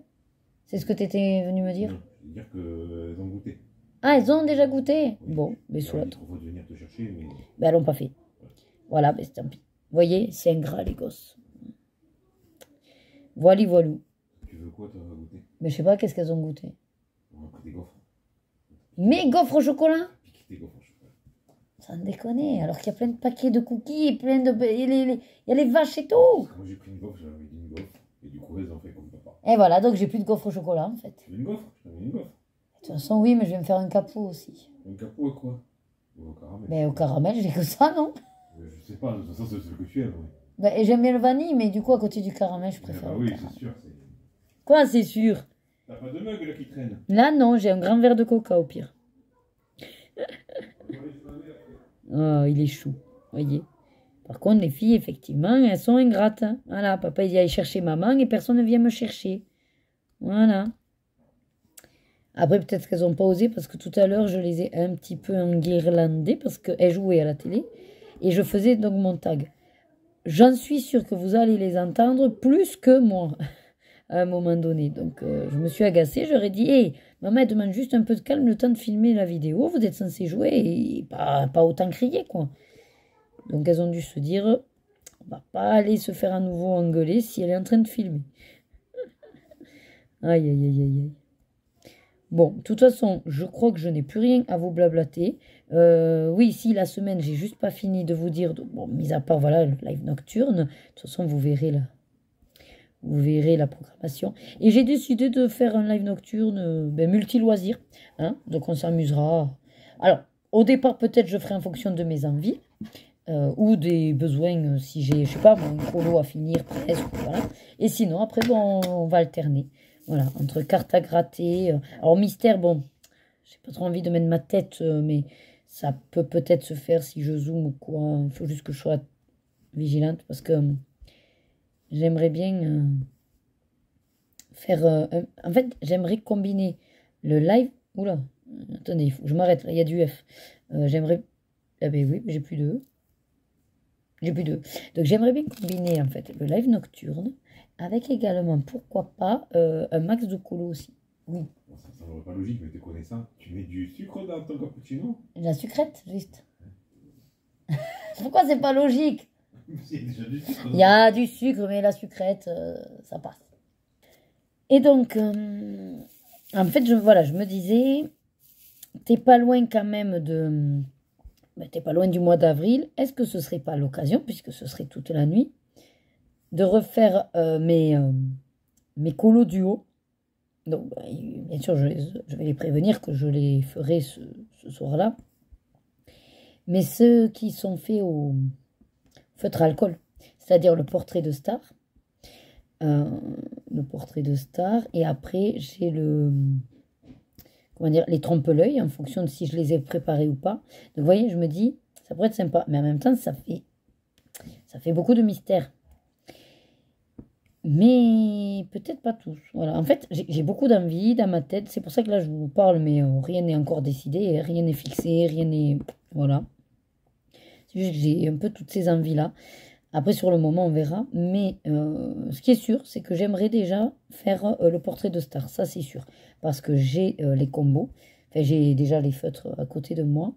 C'est ce que tu étais venu me dire?
Non, je veux dire qu'elles ont goûté.
Ah, elles ont déjà goûté?
Oui.
Bon, mais soit.
Il faut venir te chercher, mais...
Ben, elles l'ont pas fait. Voilà, ben tant pis. Vous voyez, c'est ingrat, les gosses. Voilà, voilou.
Tu veux quoi, toi, à goûter?
Mais je sais pas, qu'est-ce qu'elles ont goûté?
On va prendre des gaufres.
Mes gaufres au chocolat?
Piquer des gaufres au chocolat.
Sans déconner, alors qu'il y a plein de paquets de cookies et plein de... Il y a les vaches et tout.
Moi, j'ai pris une gaufre, j'avais dit une gaufre. Et du coup, elles ont fait comme papa.
Et voilà, donc j'ai plus de gaufres au chocolat, en fait.
Tu veux une gaufre? Je t'avais une gaufre.
De toute façon, oui, mais je vais me faire un capot aussi.
Un capot à quoi? Ou au caramel?
Mais au caramel, j'ai que ça, non?
Je sais pas, de toute façon, c'est ce que tu aimes. Oui.
Ben, et j'aime bien le vanille, mais du coup, à côté du caramel, je préfère
Bah
le
oui,
caramel.
c'est sûr.
Quoi, c'est sûr?
T'as pas de mug là qui traîne?
Là, non, j'ai un grand verre de coca, au pire. Oh, il est chou, voyez. Par contre, les filles, effectivement, elles sont ingrates. Hein. Voilà, papa, il dit aller chercher maman et personne ne vient me chercher. Voilà. Après, peut-être qu'elles n'ont pas osé parce que tout à l'heure, je les ai un petit peu enguirlandées parce qu'elles jouaient à la télé et je faisais donc mon tag. J'en suis sûre que vous allez les entendre plus que moi à un moment donné. Donc, je me suis agacée. J'aurais dit, hé, maman, elle demande juste un peu de calme, le temps de filmer la vidéo. Vous êtes censé jouer et pas autant crier, quoi. Donc, elles ont dû se dire, on va pas aller se faire à nouveau engueuler si elle est en train de filmer. Aïe, aïe, aïe, aïe, aïe. Bon, de toute façon, je crois que je n'ai plus rien à vous blablater. Oui, si, la semaine, j'ai juste pas fini de vous dire, bon, mis à part, voilà, le live nocturne. De toute façon, vous verrez la programmation. Et j'ai décidé de faire un live nocturne multi-loisirs. Hein, donc, on s'amusera. Alors, au départ, peut-être je ferai en fonction de mes envies. Ou des besoins, si j'ai, je sais pas, mon colo à finir presque, voilà. Et sinon, après, bon, on va alterner. Voilà, entre cartes à gratter. Alors, mystère, bon, j'ai pas trop envie de mettre ma tête, mais ça peut peut-être se faire si je zoome ou quoi. Il faut juste que je sois vigilante parce que j'aimerais bien faire... en fait, j'aimerais combiner le live... Oula, attendez, il faut que je m'arrête, là, il y a du F. J'aimerais... Ah ben oui, j'ai plus de E. J'ai plus de E. Donc j'aimerais bien combiner, en fait, le live nocturne avec également, pourquoi pas, un max de colo aussi. Oui.
Bon, ça semble pas logique, mais t'es connaissant. Tu mets du sucre dans ton cappuccino?
La sucrète, juste. Pourquoi c'est pas logique?
Il y a déjà du sucre.
Il y a du sucre, mais la sucrète, ça passe. Et donc, en fait, voilà, je me disais, t'es pas loin quand même de... t'es pas loin du mois d'avril. Est-ce que ce serait pas l'occasion, puisque ce serait toute la nuit, de refaire mes colos duo? Donc, bien sûr, je vais les prévenir que je les ferai ce soir-là. Mais ceux qui sont faits au feutre à alcool, c'est-à-dire le portrait de star. Le portrait de star. Et après, j'ai comment dire, les trompe-l'œil en fonction de si je les ai préparés ou pas. Donc, vous voyez, je me dis, ça pourrait être sympa. Mais en même temps, ça fait beaucoup de mystère. Mais peut-être pas tous. Voilà. En fait, j'ai beaucoup d'envie dans ma tête. C'est pour ça que là, je vous parle, mais rien n'est encore décidé, rien n'est fixé, rien n'est... Voilà. C'est juste que j'ai un peu toutes ces envies-là. Après, sur le moment, on verra. Mais ce qui est sûr, c'est que j'aimerais déjà faire le portrait de star. Ça, c'est sûr. Parce que j'ai les combos. Enfin, j'ai déjà les feutres à côté de moi.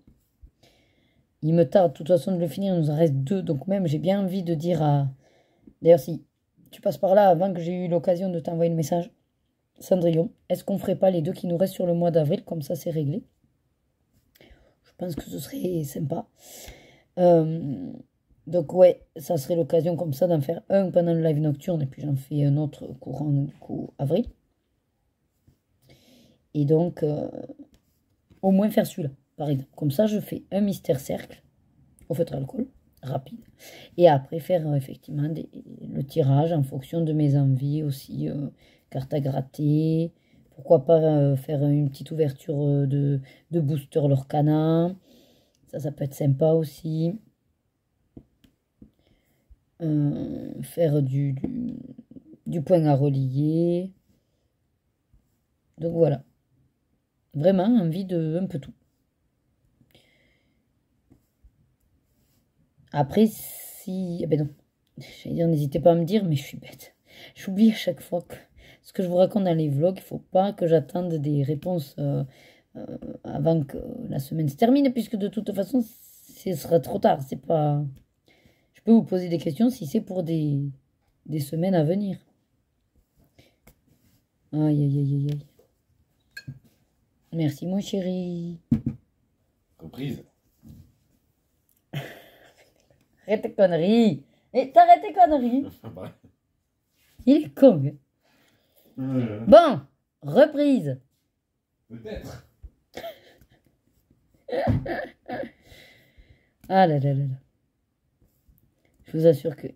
Il me tarde, de toute façon, de le finir. Il nous en reste 2. Donc même, j'ai bien envie de dire à... D'ailleurs, si tu passes par là avant que j'ai eu l'occasion de t'envoyer le message, Cendrillon, est-ce qu'on ferait pas les 2 qui nous restent sur le mois d'avril? Comme ça, c'est réglé. Je pense que ce serait sympa. Donc ouais, ça serait l'occasion comme ça d'en faire un pendant le live nocturne et puis j'en fais un autre courant du coup avril. Et donc au moins faire celui-là, par exemple. Comme ça, je fais un mystère cercle au feutre à alcool, rapide. Et après faire effectivement le tirage en fonction de mes envies aussi, carte à gratter. Pourquoi pas faire une petite ouverture de booster Lorcana. Ça peut être sympa aussi. Faire du point à relier. Donc voilà. Vraiment envie de un peu tout. Après, si... Eh ben non. J'allais dire, n'hésitez pas à me dire, mais je suis bête. J'oublie à chaque fois que ce que je vous raconte dans les vlogs, il ne faut pas que j'attende des réponses avant que la semaine se termine, puisque de toute façon, ce sera trop tard. C'est pas... Je peux vous poser des questions si c'est pour des semaines à venir. Aïe, aïe, aïe, aïe. Merci, mon chéri.
Comprise.
Arrête tes conneries. Et t'arrêtes tes conneries. Il est con. Bon, reprise.
Peut-être.
Ah là là là là. Je vous assure que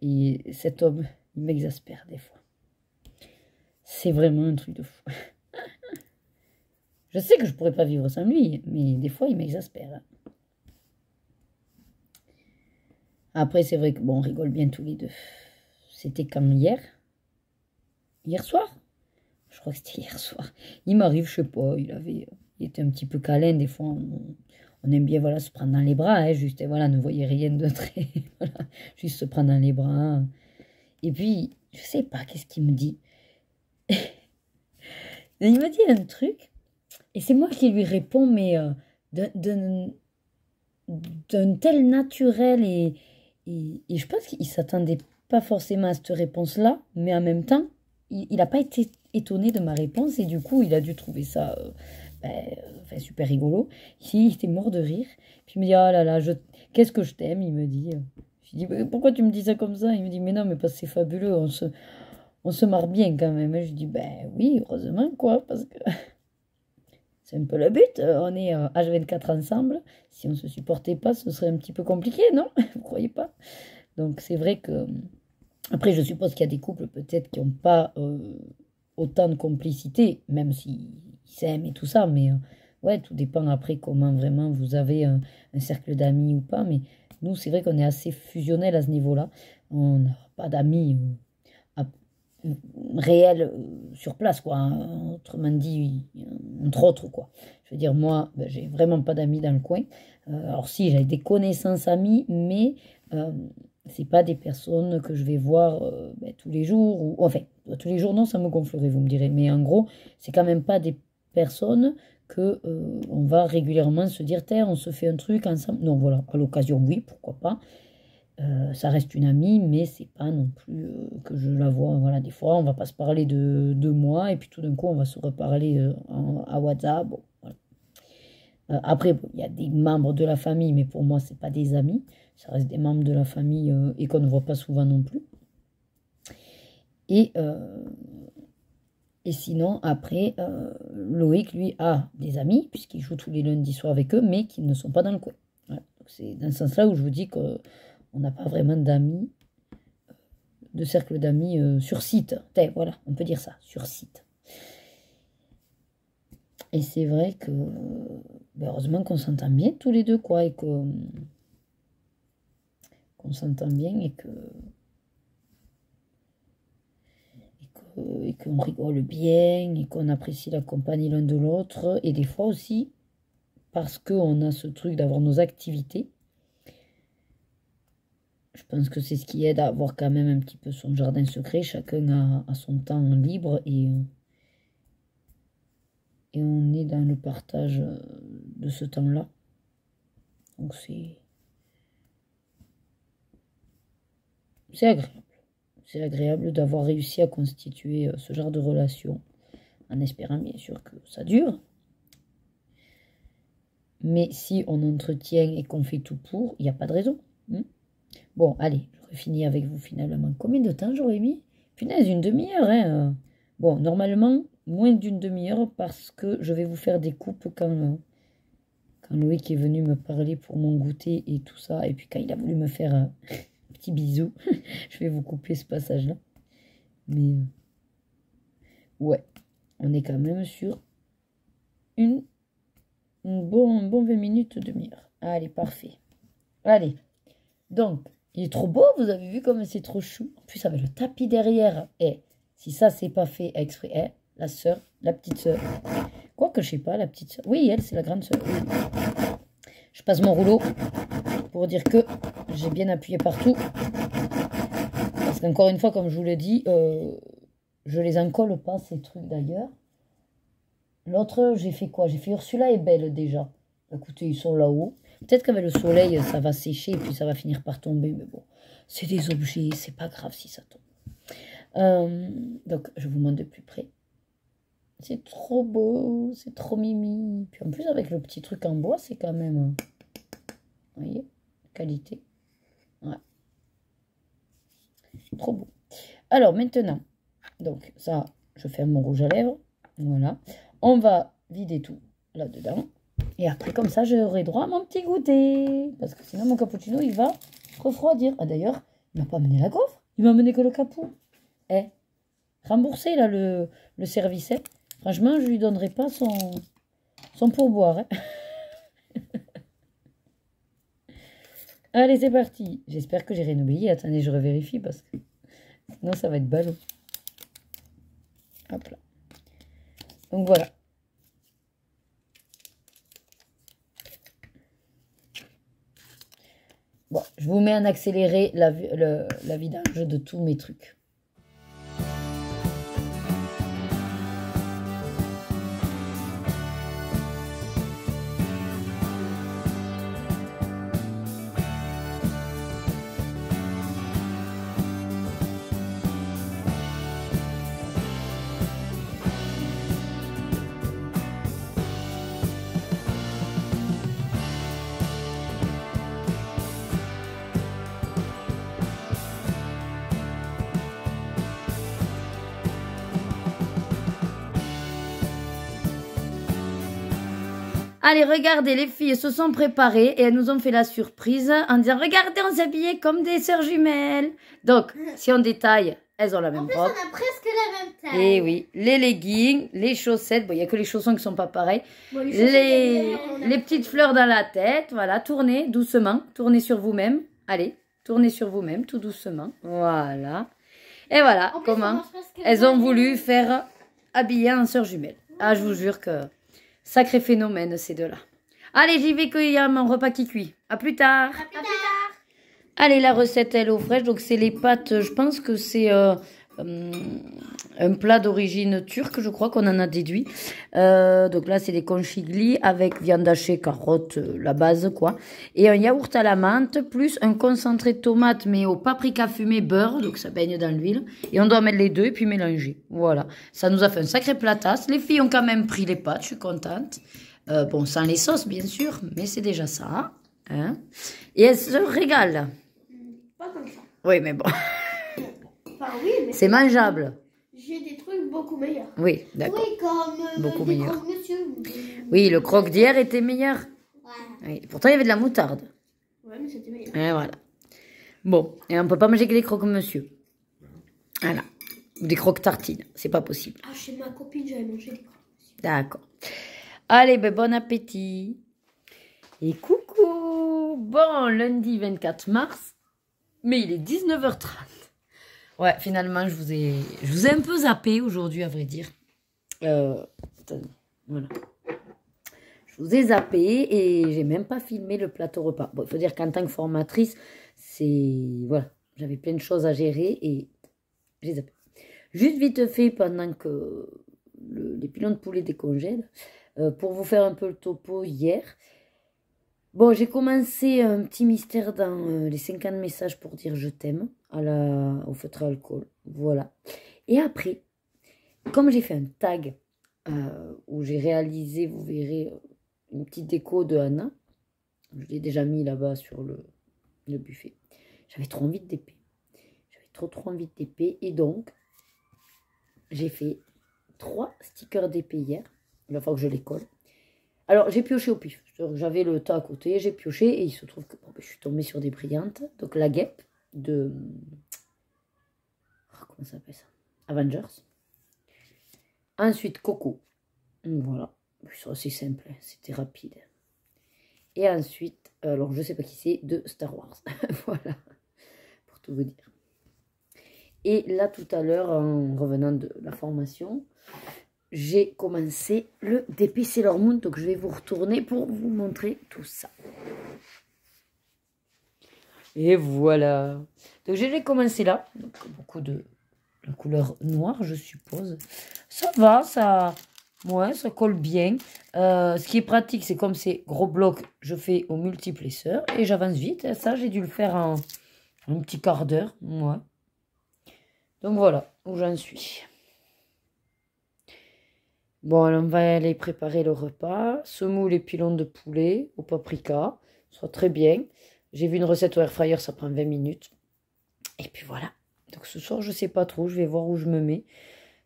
cet homme, il m'exaspère des fois. C'est vraiment un truc de fou. Je sais que je pourrais pas vivre sans lui, mais des fois, il m'exaspère. Après, c'est vrai que, bon, on rigole bien tous les deux. C'était quand hier? Hier soir? Je crois que c'était hier soir. Il m'arrive, je sais pas, il était un petit peu câlin. Des fois, on aime bien, voilà, se prendre dans les bras, hein, juste, voilà, ne voyez rien de très... Voilà, juste se prendre dans les bras. Et puis, je sais pas, qu'est-ce qu'il me dit? Il me dit un truc, et c'est moi qui lui réponds, mais d'un tel naturel, et je pense qu'il s'attendait pas forcément à cette réponse-là, mais en même temps, il n'a pas été étonné de ma réponse, et du coup, il a dû trouver ça enfin, super rigolo. Il était mort de rire. Puis il me dit, ah là là, qu'est-ce que je t'aime, il me dit. Je dis, pourquoi tu me dis ça comme ça? Il me dit, mais non, mais parce que c'est fabuleux, on se marre bien quand même. Et je dis, ben oui, heureusement, quoi, parce que c'est un peu le but. On est H24 ensemble. Si on ne se supportait pas, ce serait un petit peu compliqué, non? Vous croyez pas? Donc c'est vrai que... Après, je suppose qu'il y a des couples peut-être qui n'ont pas autant de complicité, même s'ils s'aiment et tout ça, mais ouais, tout dépend après comment vraiment vous avez un cercle d'amis ou pas. Mais nous, c'est vrai qu'on est assez fusionnel à ce niveau-là. On n'a pas d'amis réel sur place, quoi. Hein. Autrement dit, entre autres, quoi. Je veux dire, moi, ben, j'ai vraiment pas d'amis dans le coin. Alors si, j'ai des connaissances amies, mais c'est pas des personnes que je vais voir ben, tous les jours. Ou, enfin, tous les jours, non, ça me gonflerait, vous me direz. Mais en gros, c'est quand même pas des personnes que on va régulièrement se dire, tiens, on se fait un truc ensemble. Non, voilà, à l'occasion, oui, pourquoi pas. Ça reste une amie, mais c'est pas non plus que je la vois. Voilà, des fois, on va pas se parler de 2 mois, et puis tout d'un coup, on va se reparler à WhatsApp. Bon, voilà. Après, bon, il y a des membres de la famille, mais pour moi, c'est pas des amis. Ça reste des membres de la famille et qu'on ne voit pas souvent non plus. Et sinon, après, Loïc, lui, a des amis, puisqu'il joue tous les lundis soirs avec eux, mais qui ne sont pas dans le coin. Voilà. Donc c'est dans ce sens-là où je vous dis qu'on n'a pas vraiment d'amis, de cercle d'amis sur site. Enfin, voilà, on peut dire ça, sur site. Et c'est vrai que, ben heureusement qu'on s'entend bien tous les deux, quoi, et qu'on s'entend bien et qu'on rigole bien et qu'on apprécie la compagnie l'un de l'autre. Et des fois aussi, parce qu'on a ce truc d'avoir nos activités, je pense que c'est ce qui aide à avoir quand même un petit peu son jardin secret. Chacun a son temps libre et on est dans le partage de ce temps-là. Donc c'est agréable. C'est agréable d'avoir réussi à constituer ce genre de relation, en espérant bien sûr que ça dure. Mais si on entretient et qu'on fait tout pour, il n'y a pas de raison. Bon, allez, j'aurais fini avec vous finalement. Combien de temps j'aurais mis? Punaise, une demi-heure, hein. Bon, normalement, moins d'une demi-heure parce que je vais vous faire des coupes quand Loïc est venu me parler pour mon goûter et tout ça. Et puis quand il a voulu me faire un petit bisou, je vais vous couper ce passage-là. Mais ouais, on est quand même sur un bon 20 minutes, demi-heure. Allez, parfait. Allez, donc, il est trop beau, vous avez vu comme c'est trop chou. En plus, avec le tapis derrière. Et si ça, c'est pas fait exprès, la sœur, la petite sœur. Quoique, je sais pas, la petite sœur. Oui, elle, c'est la grande sœur. Oui. Je passe mon rouleau pour dire que j'ai bien appuyé partout. Parce qu'encore une fois, comme je vous l'ai dit, je les encolle pas, ces trucs d'ailleurs. L'autre, j'ai fait quoi? J'ai fait Ursula et Belle déjà. Écoutez, ils sont là-haut. Peut-être qu'avec le soleil, ça va sécher et puis ça va finir par tomber. Mais bon, c'est des objets, c'est pas grave si ça tombe. Donc, je vous montre de plus près. C'est trop beau, c'est trop mimi. Puis en plus, avec le petit truc en bois, c'est quand même... vous voyez, qualité. Ouais. Trop beau. Alors, maintenant, donc ça, je ferme mon rouge à lèvres. Voilà. On va vider tout là-dedans. Et après, comme ça, j'aurai droit à mon petit goûter. Parce que sinon, mon cappuccino, il va refroidir. Ah, d'ailleurs, il m'a pas amené la gaufre. Il m'a amené que le capou. Remboursé, là, le service. Franchement, je lui donnerai pas son pourboire. Allez, c'est parti. J'espère que j'ai rien oublié. Attendez, je revérifie parce que sinon, ça va être ballot. Hop là. Donc, voilà. Bon, je vous mets en accéléré la vidange de tous mes trucs. Allez, regardez, les filles se sont préparées et elles nous ont fait la surprise en disant « Regardez, on s'est habillées comme des sœurs jumelles !» Donc, si on détaille, elles ont la même robe.
En plus, on a presque la même taille.
Et oui, les leggings, les chaussettes. Bon, il n'y a que les chaussons qui ne sont pas pareils.
Bon,
les petites fleurs dans la tête. Voilà, tournez doucement. Tournez sur vous-même. Allez, tournez sur vous-même tout doucement. Voilà. Et voilà,
En plus,
comment
on mange presque
elles ont
pareil.
voulu faire habiller en sœurs jumelles. Ah, je vous jure que sacré phénomène, ces deux-là. Allez, j'y vais qu'il y a mon repas qui cuit. À plus tard.
À plus tard.
Allez, la recette, elle est au fraîche. Donc, c'est les pâtes. Je pense que c'est un plat d'origine turque, je crois qu'on en a déduit. Donc là, c'est des conchigli avec viande hachée, carottes, la base, quoi. Et un yaourt à la menthe, plus un concentré de tomate, mais au paprika fumé beurre. Donc, ça baigne dans l'huile. Et on doit mettre les deux et puis mélanger. Voilà. Ça nous a fait un sacré platasse. Les filles ont quand même pris les pâtes, je suis contente. Bon, sans les sauces, bien sûr, mais c'est déjà ça. Hein. Et elles se régalent.
Pas comme ça.
Oui, mais bon,
Enfin, oui, mais
c'est mangeable.
j'ai des trucs beaucoup meilleurs.
Oui, d'accord.
Oui, comme
Beaucoup
des
meilleur.
croque-monsieur.
Oui, le croque d'hier était meilleur.
Ouais.
Oui, pourtant, il y avait de la moutarde.
Ouais, mais c'était meilleur.
Et voilà. Bon, et on peut pas manger que des croque-monsieur. Voilà. Ou des croque-tartines, c'est pas possible.
Ah, chez ma copine, j'avais mangé des croque-monsieur.
D'accord. Allez, ben, bon appétit. Et coucou. Bon, lundi 24 mars, mais il est 19h30. Ouais, finalement, je vous ai un peu zappé aujourd'hui, à vrai dire. Attendez, voilà. Je vous ai zappé et j'ai même pas filmé le plateau repas. Bon, il faut dire qu'en tant que formatrice, voilà, j'avais plein de choses à gérer et j'ai zappé. Juste vite fait, pendant que les pilons de poulet décongèlent, pour vous faire un peu le topo hier. Bon, j'ai commencé un petit mystère dans les 50 messages pour dire je t'aime au feutre à alcool. Voilà. Et après, comme j'ai fait un tag où j'ai réalisé, vous verrez, une petite déco de Anna. Je l'ai déjà mis là-bas sur le buffet. J'avais trop envie de DP. J'avais trop envie de DP. Et donc, j'ai fait 3 stickers DP hier. Il va falloir que je les colle. Alors, j'ai pioché au pif. J'avais le tas à côté, j'ai pioché et il se trouve que je suis tombée sur des brillantes. Donc, la guêpe de... comment ça s'appelle ça? Avengers. Ensuite, Coco. Voilà. C'est assez simple, hein. C'était rapide. Et ensuite, alors je sais pas qui c'est, de Star Wars. Voilà. Pour tout vous dire. Et là, tout à l'heure, en revenant de la formation, j'ai commencé le DP Sailor Moon, donc je vais vous retourner pour vous montrer tout ça. Et voilà. Donc j'ai commencé là, donc beaucoup de la couleur noire, je suppose. Ça va, ça colle bien. Ce qui est pratique, c'est comme c'est gros blocs, je fais au multiplesseur et j'avance vite. Et ça, j'ai dû le faire en un petit quart d'heure. Ouais. Donc voilà où j'en suis. Bon, alors on va aller préparer le repas. Semoule et pilons de poulet au paprika. Ça sera très bien. J'ai vu une recette au air fryer, ça prend 20 minutes. Et puis voilà. Donc ce soir, je sais pas trop. Je vais voir où je me mets.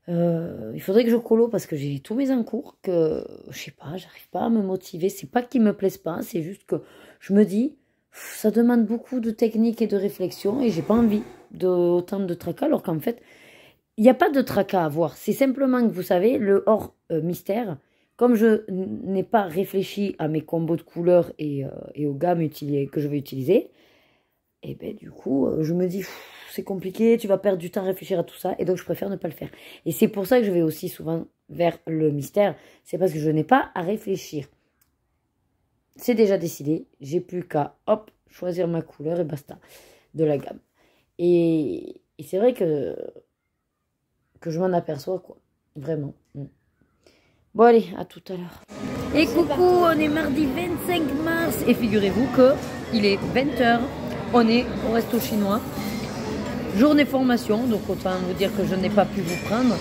Il faudrait que je colo parce que j'ai tous mes en cours que, je sais pas, j'arrive pas à me motiver. C'est pas qu'ils me plaisent pas, c'est juste que je me dis, ça demande beaucoup de technique et de réflexion et j'ai pas envie d'autant de tracas alors qu'en fait, il n'y a pas de tracas à avoir. C'est simplement que vous savez, le hors mystère, comme je n'ai pas réfléchi à mes combos de couleurs et aux gammes que je vais utiliser, et ben du coup, je me dis, c'est compliqué, tu vas perdre du temps à réfléchir à tout ça, et donc je préfère ne pas le faire. Et c'est pour ça que je vais aussi souvent vers le mystère, c'est parce que je n'ai pas à réfléchir. C'est déjà décidé, j'ai plus qu'à, hop, choisir ma couleur et basta, de la gamme. Et c'est vrai que je m'en aperçois, quoi, vraiment. Bon allez, à tout à l'heure. Et coucou, on est mardi 25 mars, et figurez-vous que il est 20h, on est au resto chinois. Journée formation, donc autant vous dire que je n'ai pas pu vous prendre.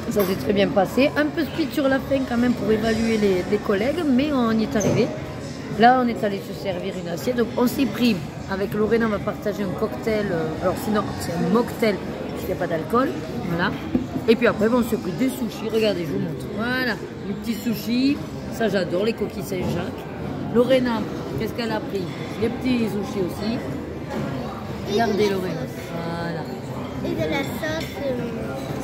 Ça s'est très bien passé. Un peu speed sur la fin quand même pour évaluer les collègues, mais on y est arrivé. Là, on est allé se servir une assiette. Donc on s'est pris, avec Lorena, on va partager un cocktail. Alors sinon, c'est un mocktail, puisqu'il n'y a pas d'alcool. Voilà. Et puis après, on s'est pris des sushis. Regardez, je vous montre. Voilà, les petits sushis. Ça, j'adore, les coquilles Saint-Jacques. Lorena, qu'est-ce qu'elle a pris? Les petits sushis aussi. Regardez Lorena. Voilà.
Et de la sauce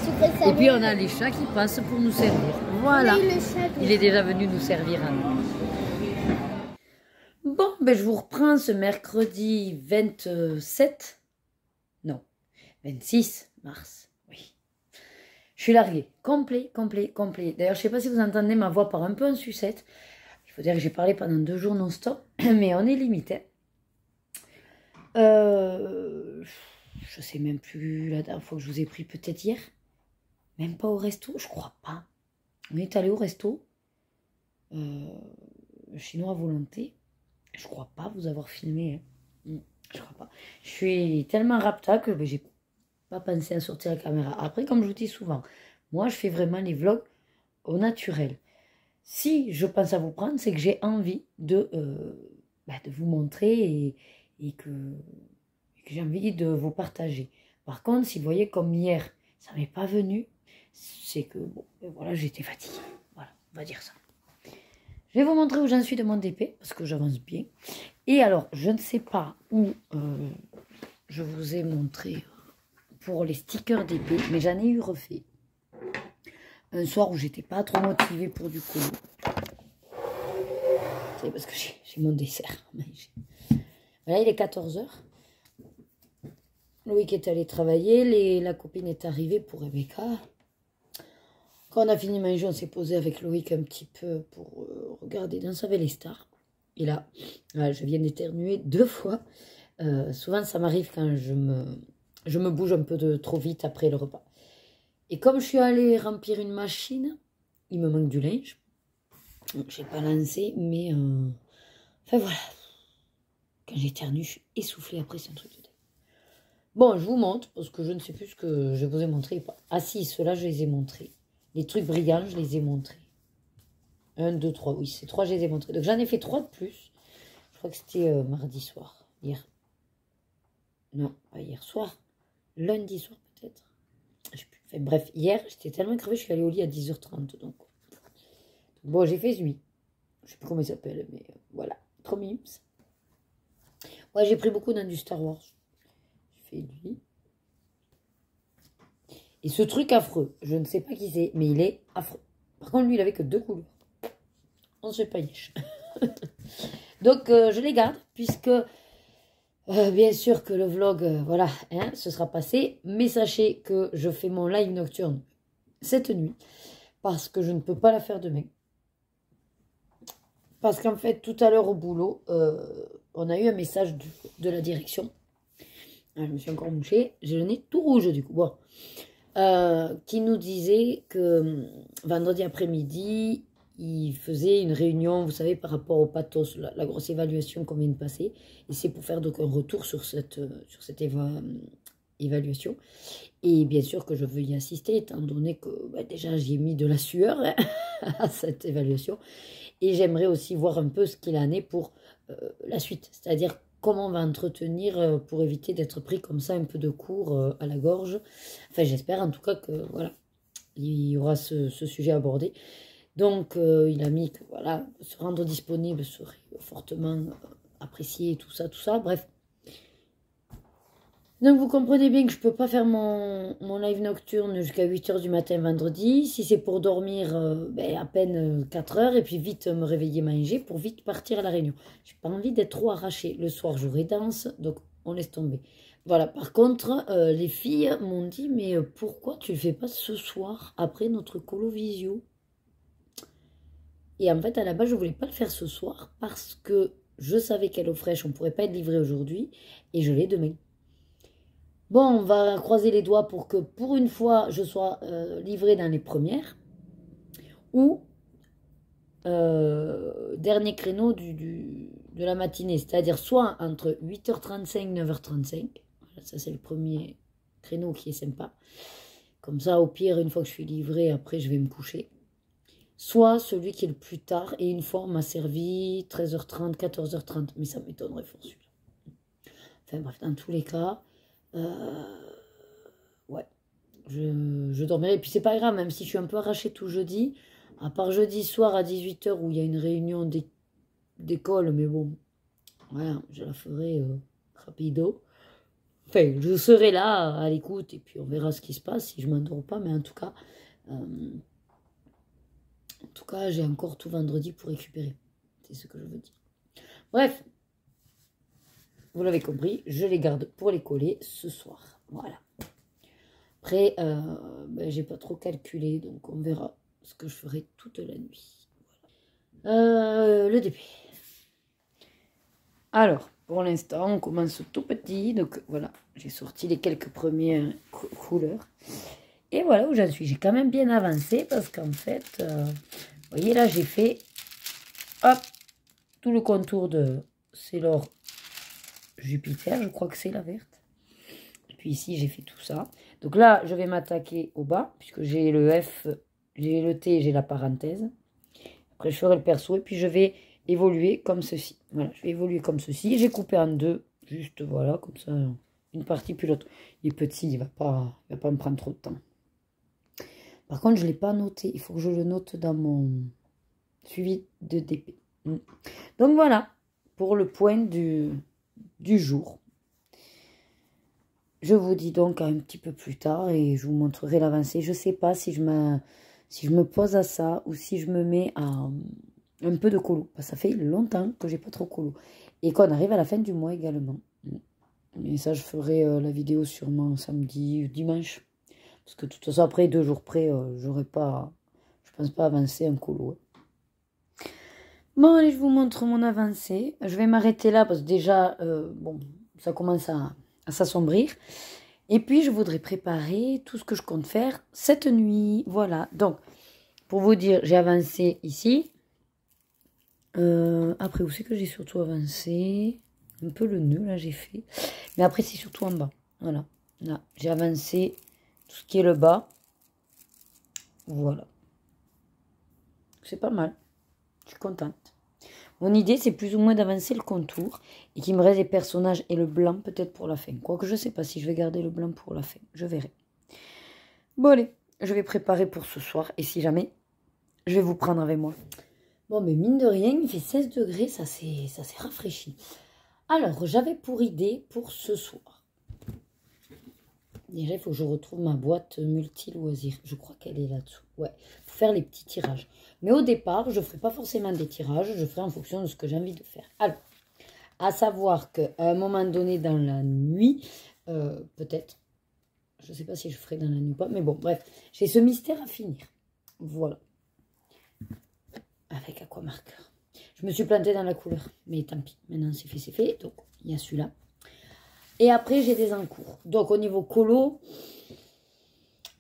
sucrée salée.
Et puis on a les chats qui passent pour nous servir. Voilà. Il est déjà venu nous servir. Bon, ben je vous reprends ce mercredi 27. Non, 26 mars, oui. Je suis larguée, complet. D'ailleurs, je ne sais pas si vous entendez ma voix par un peu en sucette. Il faut dire que j'ai parlé pendant 2 jours non-stop, mais on est limité. Je sais même plus la dernière fois que je vous ai pris, peut-être hier. Même pas au resto, je crois pas. On est allé au resto. Chinois à volonté. Je crois pas vous avoir filmé. Hein. Je crois pas. Je suis tellement rapta que j'ai pas pensé à sortir la caméra. Après, comme je vous dis souvent, moi je fais vraiment les vlogs au naturel. Si je pense à vous prendre, c'est que j'ai envie de vous montrer et que j'ai envie de vous partager. Par contre, si vous voyez comme hier, ça m'est pas venu, c'est que bon, voilà, j'étais fatiguée. Voilà, on va dire ça. Je vais vous montrer où j'en suis de mon DP, parce que j'avance bien. Et alors, je ne sais pas où je vous ai montré pour les stickers DP, mais j'en ai eu refait. Un soir où j'étais pas trop motivée pour du colo. C'est parce que j'ai mon dessert. Voilà, il est 14 h. Loïc est allé travailler, la copine est arrivée pour Rebecca. Quand on a fini de manger, on s'est posé avec Loïc un petit peu pour regarder Danse avec les stars. Et là, je viens d'éternuer 2 fois. Souvent, ça m'arrive quand je me bouge un peu trop vite après le repas. Et comme je suis allée remplir une machine, il me manque du linge. Je n'ai pas lancé, mais... Enfin, voilà. Quand j'éternue, je suis essoufflée après, c'est un truc de dingue. Bon, je vous montre, parce que je ne sais plus ce que je vous ai montré. Ah si, ceux-là, je les ai montrés. Les trucs brillants, je les ai montrés. 1, 2, 3, oui, c'est 3, je les ai montrés. Donc j'en ai fait 3 de plus. Je crois que c'était mardi soir. Hier. Non, pas hier soir. Lundi soir peut-être. Je sais plus. Enfin, bref, hier, j'étais tellement crevée, je suis allée au lit à 10 h 30. Donc, bon, j'ai fait nuit. Je sais plus comment il s'appelle, mais voilà. Trop mimes. Ouais, j'ai pris beaucoup dans du Star Wars. J'ai fait nuit. Et ce truc affreux, je ne sais pas qui c'est, mais il est affreux. Par contre, lui, il avait que 2 couleurs. On ne sait pas yiche. Donc, je les garde, puisque, bien sûr que le vlog, voilà, hein, ce sera passé. Mais sachez que je fais mon live nocturne cette nuit, parce que je ne peux pas la faire demain. Parce qu'en fait, tout à l'heure au boulot, on a eu un message de la direction. Ah, je me suis encore mouchée. J'ai le nez tout rouge, du coup. Bon. Qui nous disait que vendredi après-midi, il faisait une réunion, vous savez, par rapport au pathos, la grosse évaluation qu'on vient de passer. Et c'est pour faire donc un retour sur cette évaluation. Et bien sûr que je veux y assister, étant donné que déjà j'y ai mis de la sueur hein, à cette évaluation. Et j'aimerais aussi voir un peu ce qu'il en est pour la suite. C'est-à-dire comment on va entretenir pour éviter d'être pris comme ça un peu de cours à la gorge. Enfin, j'espère en tout cas que voilà, il y aura ce sujet abordé. Donc, il a mis que voilà, se rendre disponible serait fortement apprécié, tout ça. Bref. Donc, vous comprenez bien que je ne peux pas faire mon live nocturne jusqu'à 8 h du matin vendredi. Si c'est pour dormir, à peine 4 heures et puis vite me réveiller, manger pour vite partir à la réunion. J'ai pas envie d'être trop arrachée. Le soir, j'aurai danse, donc on laisse tomber. Voilà, par contre, les filles m'ont dit, mais pourquoi tu le fais pas ce soir après notre colo visio? Et en fait, à la base, je voulais pas le faire ce soir parce que je savais qu'Hello Fresh, on pourrait pas être livré aujourd'hui et je l'ai demain. Bon, on va croiser les doigts pour que, pour une fois, je sois livrée dans les premières. Ou dernier créneau de la matinée. C'est-à-dire soit entre 8 h 35 et 9 h 35. Voilà, ça, c'est le premier créneau qui est sympa. Comme ça, au pire, une fois que je suis livrée, après, je vais me coucher. Soit celui qui est le plus tard. Et une fois, on m'a servi 13 h 30, 14 h 30. Mais ça m'étonnerait fort celui-là. Enfin bref, dans tous les cas... ouais, je dormirai. Et puis c'est pas grave, même si je suis un peu arrachée tout jeudi, à part jeudi soir à 18 h où il y a une réunion d'école, mais bon, voilà, je la ferai rapido. Enfin, je serai là à l'écoute et puis on verra ce qui se passe si je m'endors pas, mais en tout cas, j'ai encore tout vendredi pour récupérer. C'est ce que je veux dire. Bref. Vous l'avez compris, je les garde pour les coller ce soir. Voilà. Après, ben, j'ai pas trop calculé, donc on verra ce que je ferai toute la nuit. Voilà. Le début. Alors, pour l'instant, on commence tout petit. Donc voilà, j'ai sorti les quelques premières couleurs. Et voilà où j'en suis. J'ai quand même bien avancé parce qu'en fait, vous voyez là, j'ai fait hop, tout le contour de Sailor Jupiter. Je crois que c'est la verte. Et puis ici, j'ai fait tout ça. Donc là, je vais m'attaquer au bas puisque j'ai le F, j'ai le T, j'ai la parenthèse. Après, je ferai le perso et puis je vais évoluer comme ceci. Voilà, je vais évoluer comme ceci. J'ai coupé en deux, juste voilà, comme ça, une partie puis l'autre. Il est petit, il va pas me prendre trop de temps. Par contre, je ne l'ai pas noté. Il faut que je le note dans mon suivi de DP. Donc voilà, pour le point du jour. Je vous dis donc un petit peu plus tard et je vous montrerai l'avancée. Je ne sais pas si je me pose à ça ou si je me mets à un peu de colo. Ça fait longtemps que j'ai pas trop colo. Et qu'on arrive à la fin du mois également. Mais ça, je ferai la vidéo sûrement samedi, dimanche. Parce que de toute façon, après 2 jours près, j'aurai pas, je pense pas avancer un colo. Bon, allez, je vous montre mon avancée. Je vais m'arrêter là parce que déjà, bon, ça commence à s'assombrir. Et puis, je voudrais préparer tout ce que je compte faire cette nuit. Voilà. Donc, pour vous dire, j'ai avancé ici. Après, où c'est que j'ai surtout avancé? Un peu le nœud, là, j'ai fait. Mais après, c'est surtout en bas. Voilà. Là, j'ai avancé tout ce qui est le bas. Voilà. C'est pas mal. Je suis contente. Mon idée, c'est plus ou moins d'avancer le contour et qu'il me reste des personnages et le blanc peut-être pour la fin. Quoique je ne sais pas si je vais garder le blanc pour la fin. Je verrai. Bon, allez, je vais préparer pour ce soir. Et si jamais, je vais vous prendre avec moi. Bon, mais mine de rien, il fait 16 degrés. Ça s'est rafraîchi. Alors, j'avais pour idée pour ce soir. Déjà, il faut que je retrouve ma boîte multi-loisirs. Je crois qu'elle est là-dessous. Ouais, pour faire les petits tirages. Mais au départ, je ne ferai pas forcément des tirages. Je ferai en fonction de ce que j'ai envie de faire. Alors, à savoir qu'à un moment donné dans la nuit, peut-être, je ne sais pas si je ferai dans la nuit ou pas, mais bon, bref, j'ai ce mystère à finir. Voilà. Avec aquamarqueur. Je me suis plantée dans la couleur. Mais tant pis, maintenant c'est fait, c'est fait. Donc, il y a celui-là. Et après, j'ai des encours. Donc, au niveau colo,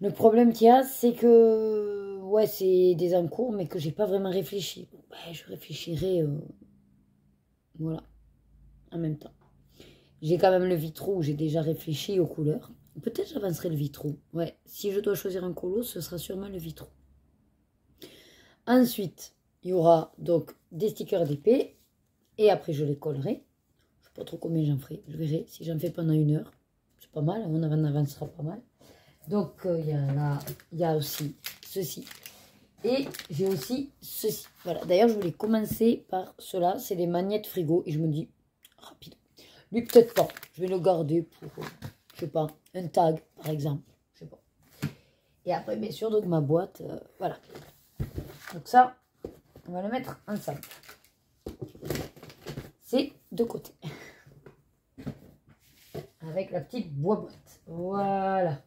le problème qu'il y a, c'est que, ouais, c'est des encours, mais que j'ai pas vraiment réfléchi. Ouais, je réfléchirai, voilà, en même temps. J'ai quand même le vitrou où j'ai déjà réfléchi aux couleurs. Peut-être j'avancerai le vitrou. Ouais, si je dois choisir un colo, ce sera sûrement le vitrou. Ensuite, il y aura donc des stickers d'épée. Et après, je les collerai. Pas trop combien j'en ferai, je verrai. Si j'en fais pendant 1 heure, c'est pas mal, on avancera pas mal. Donc il y a aussi ceci. Et j'ai aussi ceci. Voilà, d'ailleurs je voulais commencer par cela, c'est des magnettes frigo. Et je me dis, rapide. Lui peut-être pas, je vais le garder pour, je sais pas, un tag par exemple. Je sais pas. Et après bien sûr, donc ma boîte, voilà. Donc ça, on va le mettre ensemble. C'est de côté. Avec la petite boîte. Voilà.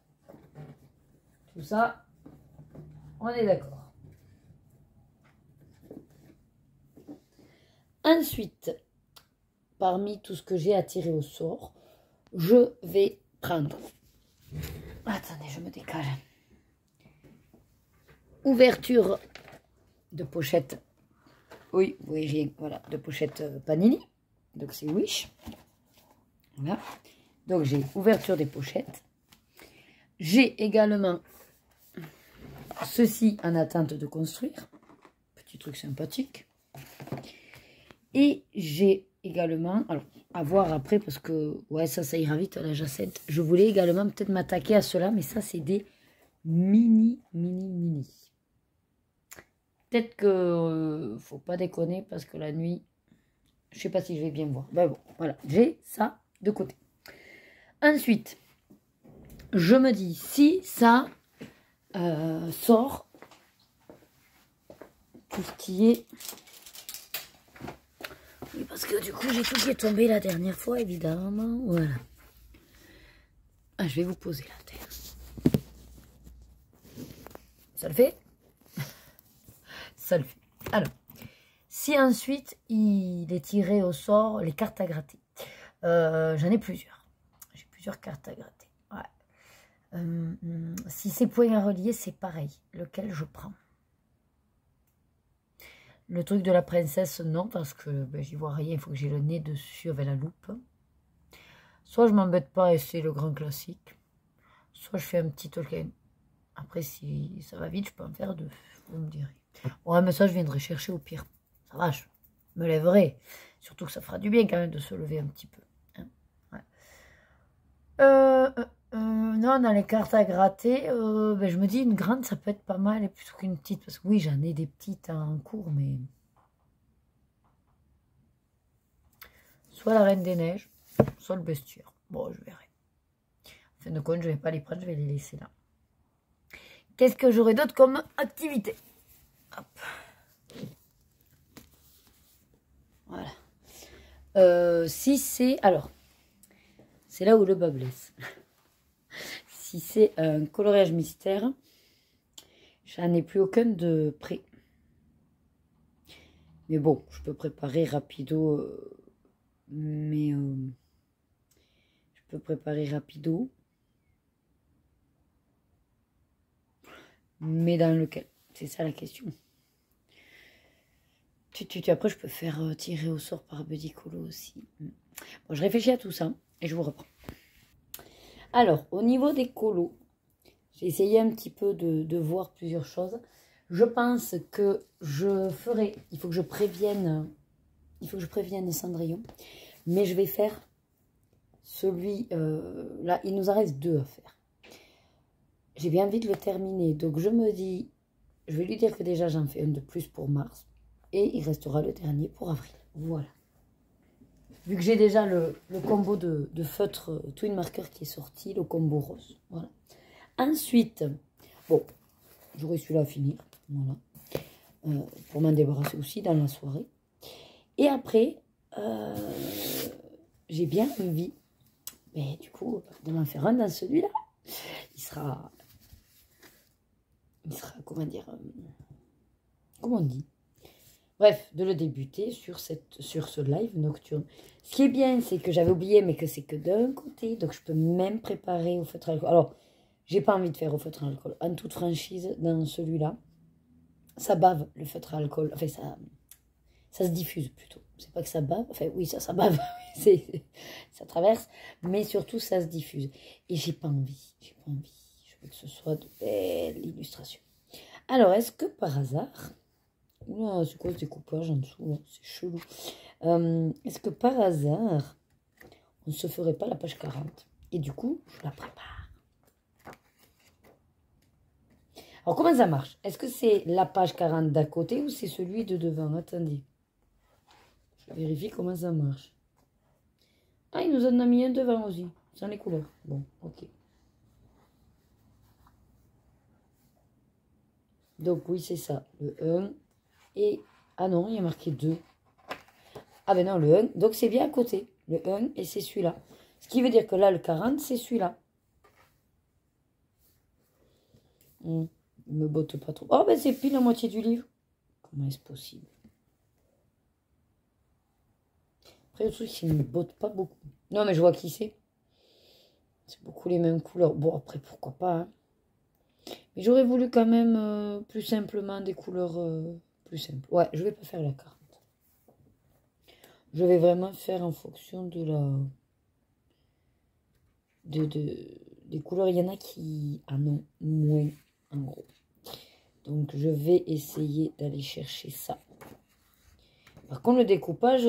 Tout ça, on est d'accord. Ensuite, parmi tout ce que j'ai à tirer au sort, je vais prendre... Attendez, je me décale. Ouverture de pochette. Oui, vous voyez, voilà, de pochette Panini. Donc c'est Wish. Voilà. Donc j'ai ouverture des pochettes. J'ai également ceci en attente de construire. Petit truc sympathique. Et j'ai également, alors à voir après parce que ouais ça ira vite la jacette. Je voulais également peut-être m'attaquer à cela, mais ça c'est des mini. Peut-être que faut pas déconner parce que la nuit, je sais pas si je vais bien voir. Ben bon, voilà, j'ai ça de côté. Ensuite, je me dis, si ça sort, tout ce qui est... Oui, parce que du coup, j'ai tout qui est tombé la dernière fois, évidemment. Voilà. Ah, je vais vous poser la terre. Ça le fait? Ça le fait. Alors, si ensuite il est tiré au sort les cartes à gratter, j'en ai plusieurs. J'ai plusieurs cartes à gratter. Ouais. Si c'est point à relier, c'est pareil. Lequel je prends? Le truc de la princesse, non, parce que ben, j'y vois rien. Il faut que j'ai le nez dessus avec la loupe. Soit je m'embête pas et c'est le grand classique. Soit je fais un petit Tolkien. Après, si ça va vite, je peux en faire deux. Vous me direz. Ouais, mais ça, je viendrai chercher au pire. Ça va, je me lèverai. Surtout que ça fera du bien quand même de se lever un petit peu. Hein, ouais. Non, dans les cartes à gratter, ben, je me dis une grande, ça peut être pas mal plutôt qu'une petite. Parce que oui, j'en ai des petites en cours, mais... Soit la Reine des Neiges, soit le bestiaire. Bon, je verrai. En fin de compte, je ne vais pas les prendre, je vais les laisser là. Qu'est-ce que j'aurai d'autre comme activité? Hop. Voilà. Si c'est... Alors, c'est là où le bas blesse. Si c'est un coloriage mystère, j'en ai plus aucun de prêt. Mais bon, je peux préparer rapido. Je peux préparer rapido. Mais dans lequel? C'est ça la question. Après, je peux faire tirer au sort par Buddy Colo aussi. Bon, je réfléchis à tout ça et je vous reprends. Alors, au niveau des colos, j'ai essayé un petit peu de voir plusieurs choses. Je pense que je ferai... Il faut que je prévienne Cendrillon. Mais je vais faire celui... là, il nous en reste 2 à faire. J'ai bien envie de le terminer. Donc, je me dis... Je vais lui dire que déjà, j'en fais un de plus pour mars. Et il restera le dernier pour avril. Voilà. Vu que j'ai déjà le combo de feutre Twin Marker qui est sorti, le combo rose. Voilà. Ensuite, bon, j'aurai celui-là à finir. Voilà. Pour m'en débarrasser aussi dans la soirée. Et après, j'ai bien envie, mais du coup, de m'en faire un dans celui-là. Il sera, comment dire, comment on dit? Bref, de le débuter sur ce live nocturne. Ce qui est bien, c'est que j'avais oublié, mais que c'est que d'un côté. Donc, je peux même préparer au feutre à alcool. Alors, j'ai pas envie de faire au feutre à alcool. En toute franchise, dans celui-là, ça bave, le feutre à alcool. Enfin, ça se diffuse plutôt. C'est pas que ça bave. Enfin, oui, ça bave. Ça traverse. Mais surtout, ça se diffuse. Et j'ai pas envie. J'ai pas envie. Je veux que ce soit de belles illustrations. Alors, est-ce que par hasard... Oula, c'est quoi ce découpage en dessous? C'est chelou. Est-ce que par hasard, on ne se ferait pas la page 40? Et du coup, je la prépare. Alors, comment ça marche? Est-ce que c'est la page 40 d'à côté ou c'est celui de devant? Attendez. Je vérifie comment ça marche. Ah, il nous en a mis un devant aussi, sans les couleurs. Bon, ok. Donc, oui, c'est ça. Le 1. Et, ah non, il y a marqué 2. Ah ben non, le 1. Donc, c'est bien à côté. Le 1 et c'est celui-là. Ce qui veut dire que là, le 40, c'est celui-là. Il me botte pas trop. Oh, ben c'est pile la moitié du livre. Comment est-ce possible? Après, le truc, il ne me botte pas beaucoup. Non, mais je vois qui c'est. C'est beaucoup les mêmes couleurs. Bon, après, pourquoi pas. Hein. Mais j'aurais voulu quand même plus simplement des couleurs... plus simple. Ouais, je vais pas faire la carte. Je vais vraiment faire en fonction de la... des couleurs. Il y en a qui en ont moins, en gros. Donc, je vais essayer d'aller chercher ça. Par contre, le découpage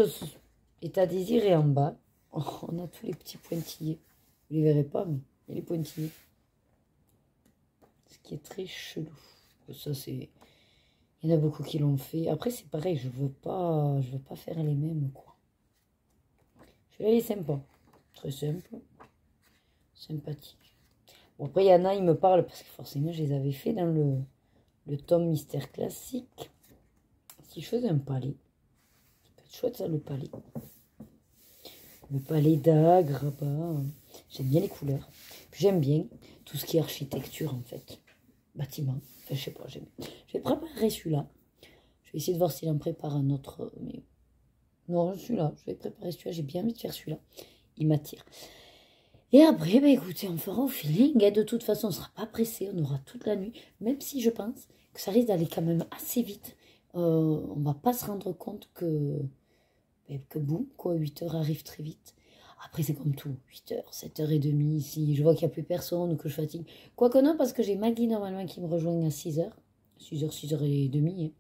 est à désirer en bas. Oh, on a tous les petits pointillés. Vous les verrez pas, mais il y a les pointillés. Ce qui est très chelou. Ça, c'est... Il y en a beaucoup qui l'ont fait. Après, c'est pareil, je veux pas faire les mêmes, quoi. Je vais les sympa. Très simple. Sympathique. Bon, après, il y en a, ils me parlent, parce que forcément, je les avais fait dans le tome mystère classique. Si je faisais un palais. Ça peut être chouette, ça, le palais. Le palais d'Agrabah. J'aime bien les couleurs. J'aime bien tout ce qui est architecture, en fait. bâtiment. Enfin, je sais pas, je vais préparer celui-là. Je vais essayer de voir s'il en prépare un autre. Mais non, celui-là, je vais préparer celui-là. J'ai bien envie de faire celui-là. Il m'attire. Et après, bah, écoutez, on fera au feeling. Et de toute façon, on ne sera pas pressé. On aura toute la nuit. Même si je pense que ça risque d'aller quand même assez vite. On ne va pas se rendre compte que boum, quoi, 8 heures arrive très vite. Après, c'est comme tout. 8 heures, 7h30. Si je vois qu'il n'y a plus personne ou que je fatigue. Quoique non, parce que j'ai Maggie normalement qui me rejoint à 6h. 6h, 6h30. Hein.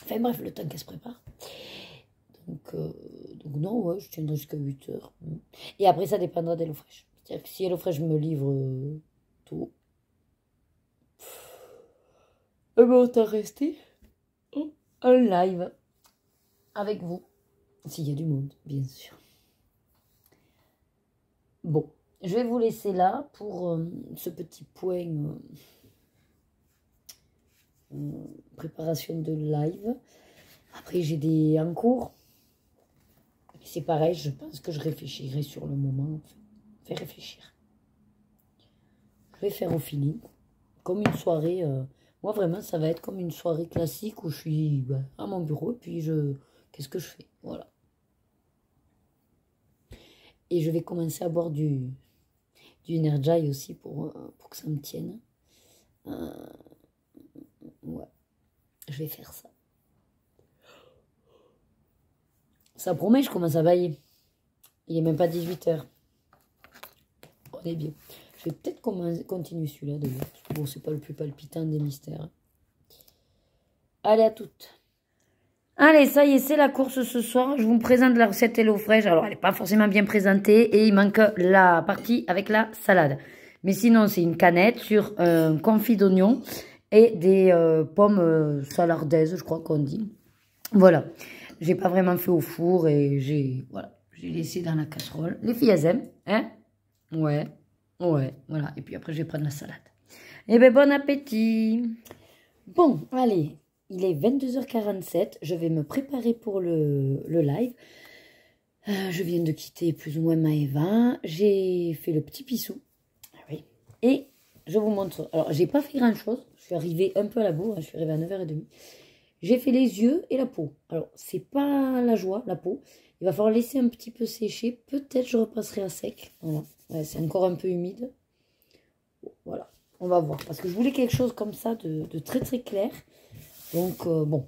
Enfin bref, le temps qu'elle se prépare. Donc non, ouais, je tiendrai jusqu'à 8h. Et après, ça dépendra d'HelloFresh. C'est-à-dire que si HelloFresh me livre tôt, eh ben, autant rester en live avec vous. S'il y a du monde, bien sûr. Bon, je vais vous laisser là pour ce petit point préparation de live. Après, j'ai des en cours. C'est pareil, je pense que je réfléchirai sur le moment. Fais réfléchir. Je vais faire au feeling. Comme une soirée. Moi, vraiment, ça va être comme une soirée classique où je suis à mon bureau. Et puis, qu'est-ce que je fais? Voilà. Et je vais commencer à boire du Energize aussi pour que ça me tienne. Ouais. Je vais faire ça. Ça promet, je commence à bailler. Il n'est même pas 18h. On est bien. Je vais peut-être continuer celui-là d'ailleurs. Bon, c'est pas le plus palpitant des mystères. Allez, à toutes. Allez, ça y est, c'est la course ce soir. Je vous présente la recette HelloFresh. Alors, elle n'est pas forcément bien présentée. Et il manque la partie avec la salade. Mais sinon, c'est une canette sur un confit d'oignon et des pommes salardaises, je crois qu'on dit. Voilà. J'ai pas vraiment fait au four et j'ai laissé dans la casserole. Les filles, elles aiment, hein? Ouais, voilà. Et puis après, je vais prendre la salade. Eh bien, bon appétit! Bon, allez, il est 22h47. Je vais me préparer pour le live. Je viens de quitter plus ou moins Maëva. J'ai fait le petit pissou. Oui. Et je vous montre. Alors, j'ai pas fait grand-chose. Je suis arrivée un peu à la bourre. Je suis arrivée à 9h30. J'ai fait les yeux et la peau. Alors, c'est pas la joie, la peau. Il va falloir laisser un petit peu sécher. Peut-être je repasserai à sec. Voilà. Ouais, c'est encore un peu humide. Voilà. On va voir. Parce que je voulais quelque chose comme ça de très très clair. Donc, bon.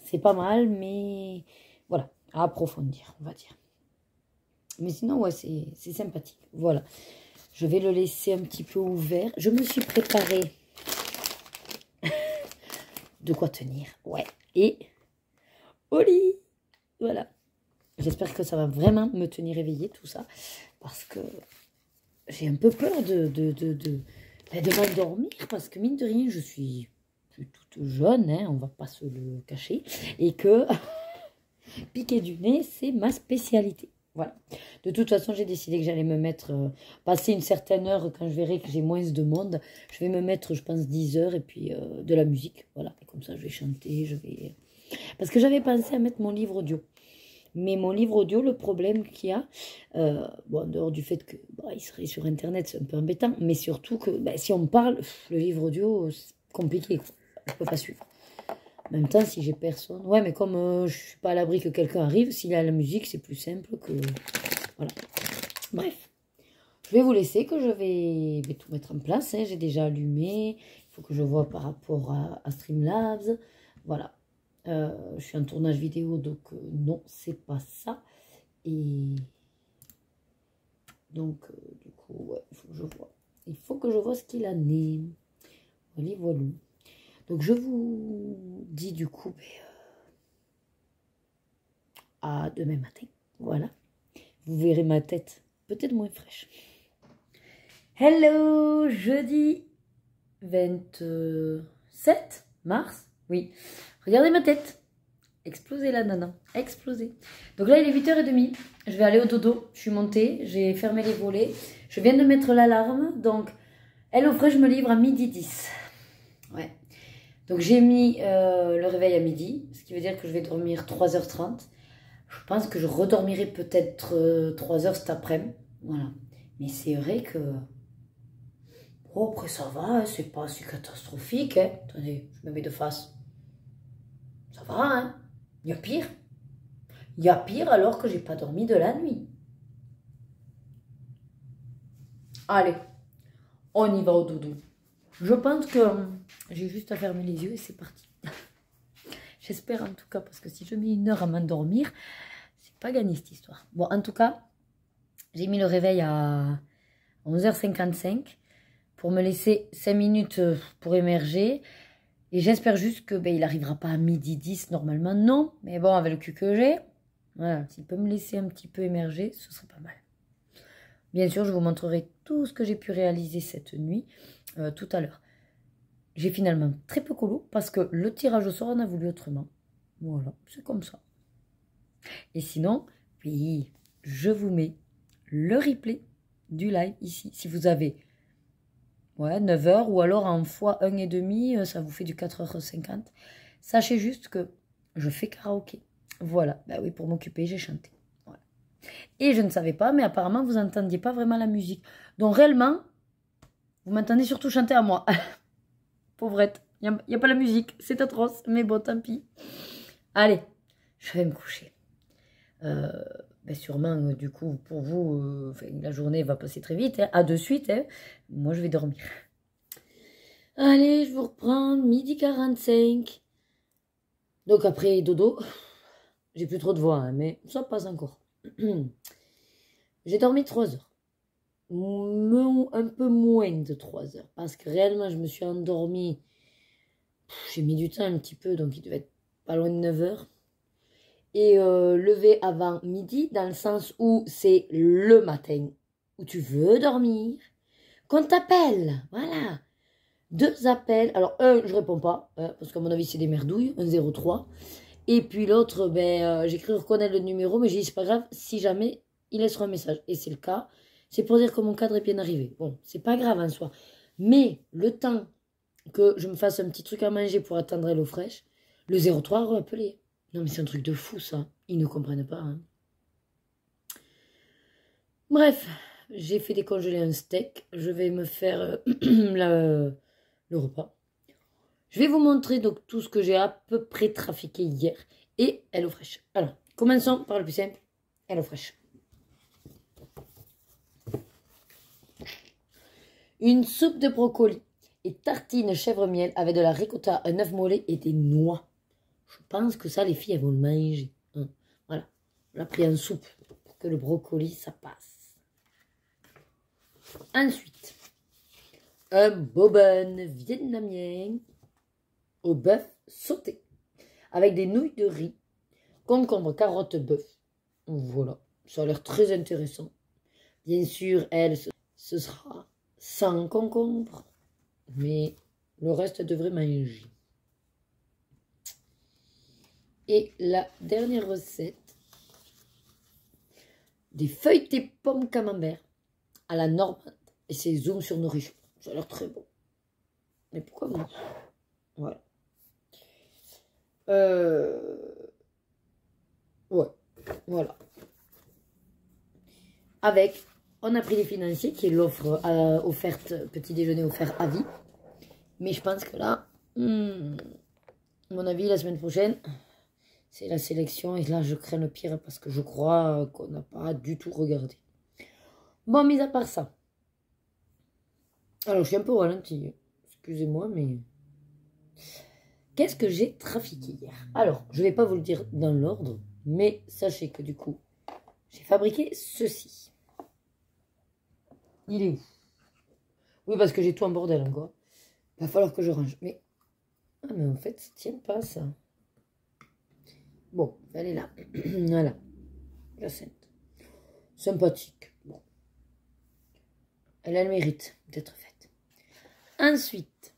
C'est pas mal, mais voilà. À approfondir, on va dire. Mais sinon, ouais, c'est sympathique. Voilà. Je vais le laisser un petit peu ouvert. Je me suis préparée. De quoi tenir, ouais. Et au lit, voilà. J'espère que ça va vraiment me tenir éveillée, tout ça. Parce que j'ai un peu peur de m'endormir. Parce que mine de rien, je suis plus toute jeune, hein, on va pas se le cacher. Et que piquer du nez, c'est ma spécialité. Voilà. De toute façon, j'ai décidé que j'allais me mettre, passer une certaine heure, quand je verrai que j'ai moins de monde, je vais me mettre, je pense, 10 heures et puis de la musique. Voilà. Et comme ça, je vais chanter, Parce que j'avais pensé à mettre mon livre audio. Mais mon livre audio, le problème qu'il y a, bon, en dehors du fait que il serait sur Internet, c'est un peu embêtant, mais surtout que si on parle, le livre audio, c'est compliqué, quoi. Je ne peux pas suivre. En même temps, si j'ai personne... Ouais, mais comme je ne suis pas à l'abri que quelqu'un arrive, s'il a la musique, c'est plus simple que... Voilà. Bref. Je vais vous laisser, que je vais tout mettre en place. Hein. J'ai déjà allumé. Il faut que je vois par rapport à Streamlabs. Voilà. Je suis en tournage vidéo, donc non, c'est pas ça. Et... Donc, du coup, ouais, il faut que je vois. Il faut que je vois ce qu'il en est. Voilà, voilà. Donc, je vous dis du coup à demain matin. Voilà. Vous verrez ma tête peut-être moins fraîche. Hello, jeudi 27 mars. Oui. Regardez ma tête. Explosé là, nana. Explosé. Donc là, il est 8h30. Je vais aller au dodo. Je suis montée. J'ai fermé les volets. Je viens de mettre l'alarme. Donc, HelloFresh, je me livre à 12h10. Ouais. Donc j'ai mis le réveil à midi, ce qui veut dire que je vais dormir 3h30. Je pense que je redormirai peut-être 3h cet après-midi. Voilà. Mais c'est vrai que Oh, après ça va, hein, c'est pas si catastrophique. Hein. Attendez, je me mets de face. Ça va, hein. Il y a pire. Il y a pire alors que j'ai pas dormi de la nuit. Allez, on y va au dodo. Je pense que j'ai juste à fermer les yeux et c'est parti. J'espère en tout cas, parce que si je mets 1 heure à m'endormir, c'est pas gagné cette histoire. Bon, en tout cas, j'ai mis le réveil à 11h55 pour me laisser 5 minutes pour émerger. Et j'espère juste que il n'arrivera pas à 12h10 normalement. Non, mais bon, avec le cul que j'ai, voilà, s'il peut me laisser un petit peu émerger, ce serait pas mal. Bien sûr, je vous montrerai tout ce que j'ai pu réaliser cette nuit tout à l'heure. J'ai finalement très peu colo parce que le tirage au sort en a voulu autrement. Voilà, c'est comme ça. Et sinon, oui, je vous mets le replay du live ici. Si vous avez 9 heures ou alors en fois 1,5, ça vous fait du 4h50. Sachez juste que je fais karaoké. Voilà, bah oui, pour m'occuper, j'ai chanté. Voilà. Et je ne savais pas, mais apparemment, vous n'entendiez pas vraiment la musique. Donc réellement, vous m'entendez surtout chanter à moi. Pauvrette, il n'y a pas la musique, c'est atroce, mais bon, tant pis. Allez, je vais me coucher. Sûrement, du coup, pour vous, la journée va passer très vite. Hein. À de suite, hein. Moi, je vais dormir. Allez, je vous reprends, 12h45. Donc après, dodo. J'ai plus trop de voix, hein, mais ça passe encore. J'ai dormi 3 heures. Un peu moins de 3 heures. Parce que réellement, je me suis endormie. J'ai mis du temps un petit peu, donc il devait être pas loin de 9 heures. Et levé avant midi, dans le sens où c'est le matin, où tu veux dormir, qu'on t'appelle. Voilà. 2 appels. Alors, un, je réponds pas, hein, parce qu'à mon avis, c'est des merdouilles, un 03. Et puis l'autre, j'ai cru reconnaître le numéro, mais j'ai dit, c'est pas grave, si jamais, il laissera un message. Et c'est le cas. C'est pour dire que mon cadre est bien arrivé. Bon, c'est pas grave en soi. Mais le temps que je me fasse un petit truc à manger pour attendre l'eau fraîche, le 03 a appelé. Non, mais c'est un truc de fou, ça. Ils ne comprennent pas. Hein. Bref, j'ai fait décongeler un steak. Je vais me faire le repas. Je vais vous montrer donc tout ce que j'ai à peu près trafiqué hier. Et Hello Fresh. Alors, commençons par le plus simple. Hello Fresh. Une soupe de brocoli et tartine chèvre-miel avec de la ricotta, un œuf mollet et des noix. Je pense que ça, les filles, elles vont le manger. Hein. Voilà. On a pris en soupe pour que le brocoli, ça passe. Ensuite, un boban vietnamien au bœuf sauté avec des nouilles de riz, concombre, carottes, bœuf. Voilà. Ça a l'air très intéressant. Bien sûr, elle, ce sera sans concombre, mais le reste devrait manger. Et la dernière recette, des feuilletés pommes camembert à la normande. Et c'est zoom sur nourriture. Ça a l'air très bon. Mais pourquoi moi? Voilà. Ouais, voilà. Avec, on a pris les financiers, qui est l'offre offerte, petit déjeuner offert à vie. Mais je pense que là, à mon avis, la semaine prochaine, c'est la sélection. Et là, je crains le pire parce que je crois qu'on n'a pas du tout regardé. Bon, mis à part ça. Alors, je suis un peu ralenti. Excusez-moi, mais... Qu'est-ce que j'ai trafiqué hier? Alors, je ne vais pas vous le dire dans l'ordre, mais sachez que du coup, j'ai fabriqué ceci. Il est où? Oui, parce que j'ai tout en bordel encore. Il va falloir que je range. Mais... Ah, mais en fait, ça ne tient pas, ça. Bon, elle est là. Voilà. Jacinthe. Sympathique. Bon. Elle a le mérite d'être faite. Ensuite,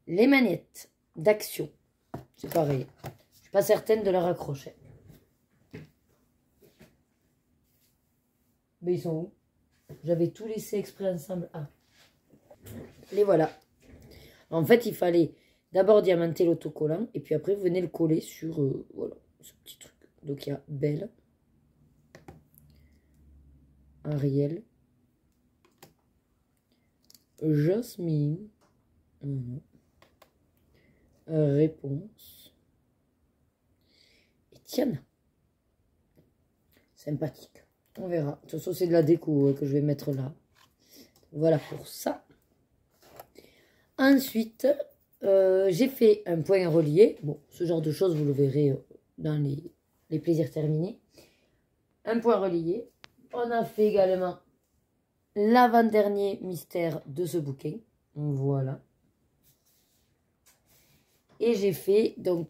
les manettes d'action. C'est pareil. Je ne suis pas certaine de leur accrocher. Mais ils sont où? J'avais tout laissé exprès ensemble. Ah. Les voilà. En fait, il fallait d'abord diamanter l'autocollant. Et puis après, vous venez le coller sur voilà, ce petit truc. Donc, il y a Belle. Ariel. Jasmine. Réponse. Et Tiana. Sympathique. On verra. De toute façon, c'est de la déco que je vais mettre là. Voilà pour ça. Ensuite, j'ai fait un point relié. Bon, ce genre de choses, vous le verrez dans les plaisirs terminés. Un point relié. On a fait également l'avant-dernier mystère de ce bouquin. Voilà. Et j'ai fait, donc,